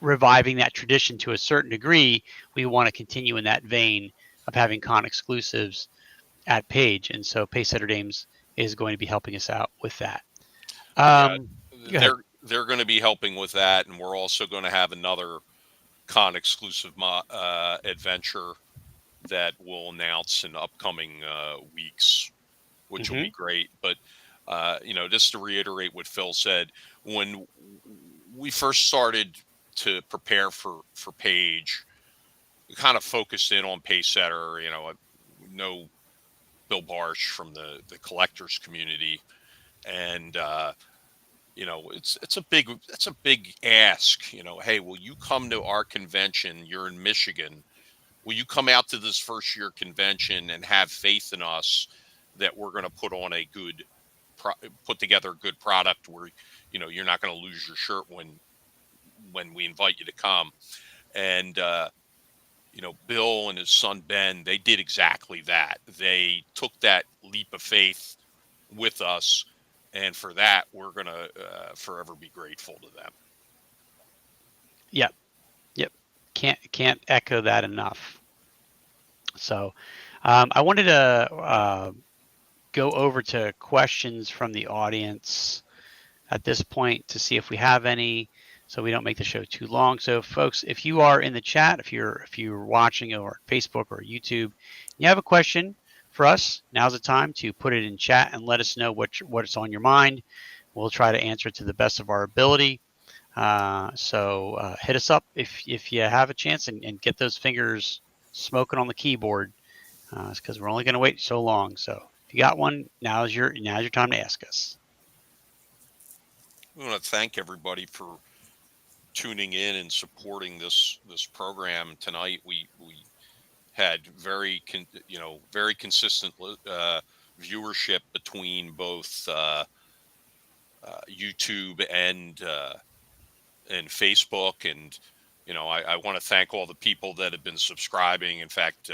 reviving that tradition to a certain degree, we want to continue in that vein of having con exclusives at Page. And so Pacesetter Games is going to be helping us out with that. Yeah, Go ahead. they're going to be helping with that, and we're also going to have another con exclusive adventure that we'll announce in upcoming weeks, which will be great. But just to reiterate what Phil said, when we first started to prepare for Page, we kind of focused in on Pacesetter. No Bill Barsh from the collectors community, and it's a big ask. Hey, will you come to our convention? You're in Michigan. Will you come out to this first year convention and have faith in us that we're going to put together a good product where you're not going to lose your shirt when we invite you to come. And Bill and his son Ben, they did exactly that. They took that leap of faith with us, and for that we're going to forever be grateful to them. Yep. Can't echo that enough. So I wanted to go over to questions from the audience at this point to see if we have any, so we don't make the show too long. So folks, if you are in the chat, if you're watching or Facebook or YouTube, you have a question for us, now's the time to put it in chat and let us know what's on your mind. We'll try to answer it to the best of our ability. So hit us up if you have a chance and get those fingers smoking on the keyboard, because we're only going to wait so long. So if you got one, now's your time to ask us. We want to thank everybody for tuning in and supporting this program tonight. We had very consistent viewership between both YouTube and Facebook, and I want to thank all the people that have been subscribing. In fact,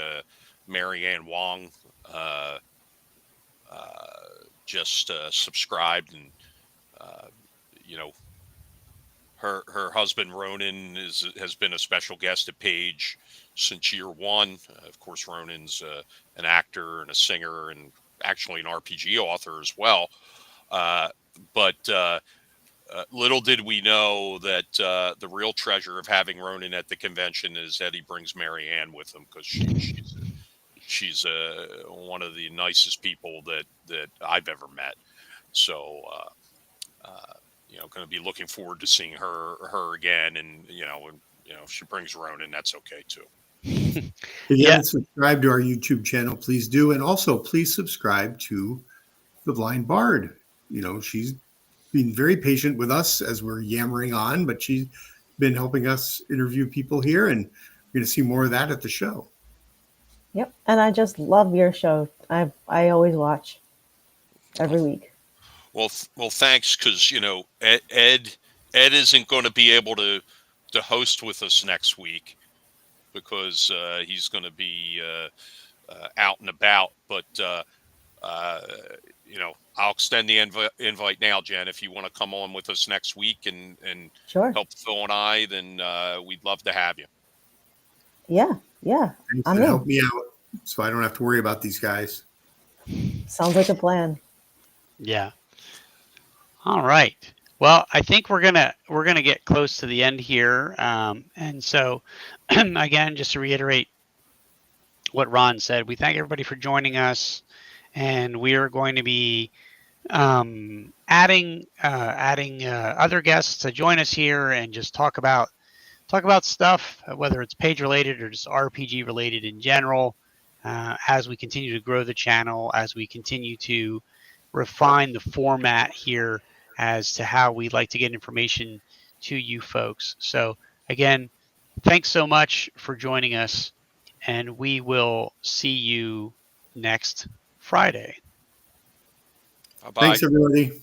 Marianne Wong just subscribed, and her husband Ronan has been a special guest at Page since year one. Of course, Ronan's an actor and a singer, and actually an RPG author as well. But little did we know that the real treasure of having Ronan at the convention is that he brings Marianne with him, because she's one of the nicest people that I've ever met. So going to be looking forward to seeing her again, and if she brings Ronan, that's okay too. If you haven't subscribed to our YouTube channel, please do, and also please subscribe to The Blind Bard. She's been very patient with us as we're yammering on, but she's been helping us interview people here, and we're going to see more of that at the show. Yep, and I just love your show. I always watch every week. Well, thanks, because Ed isn't going to be able to host with us next week because he's going to be out and about. But I'll extend the invite now, Jen. If you want to come on with us next week and sure. help Phil and I, then we'd love to have you. Yeah. Help me out so I don't have to worry about these guys. Sounds like a plan. Yeah. All right. Well, I think we're gonna get close to the end here, and so again, just to reiterate what Ron said, we thank everybody for joining us, and we are going to be adding other guests to join us here and just talk about stuff, whether it's page related or just RPG related in general, as we continue to grow the channel, as we continue to refine the format here as to how we like to get information to you folks. So again, thanks so much for joining us, and we will see you next Friday. Bye bye. Thanks, everybody.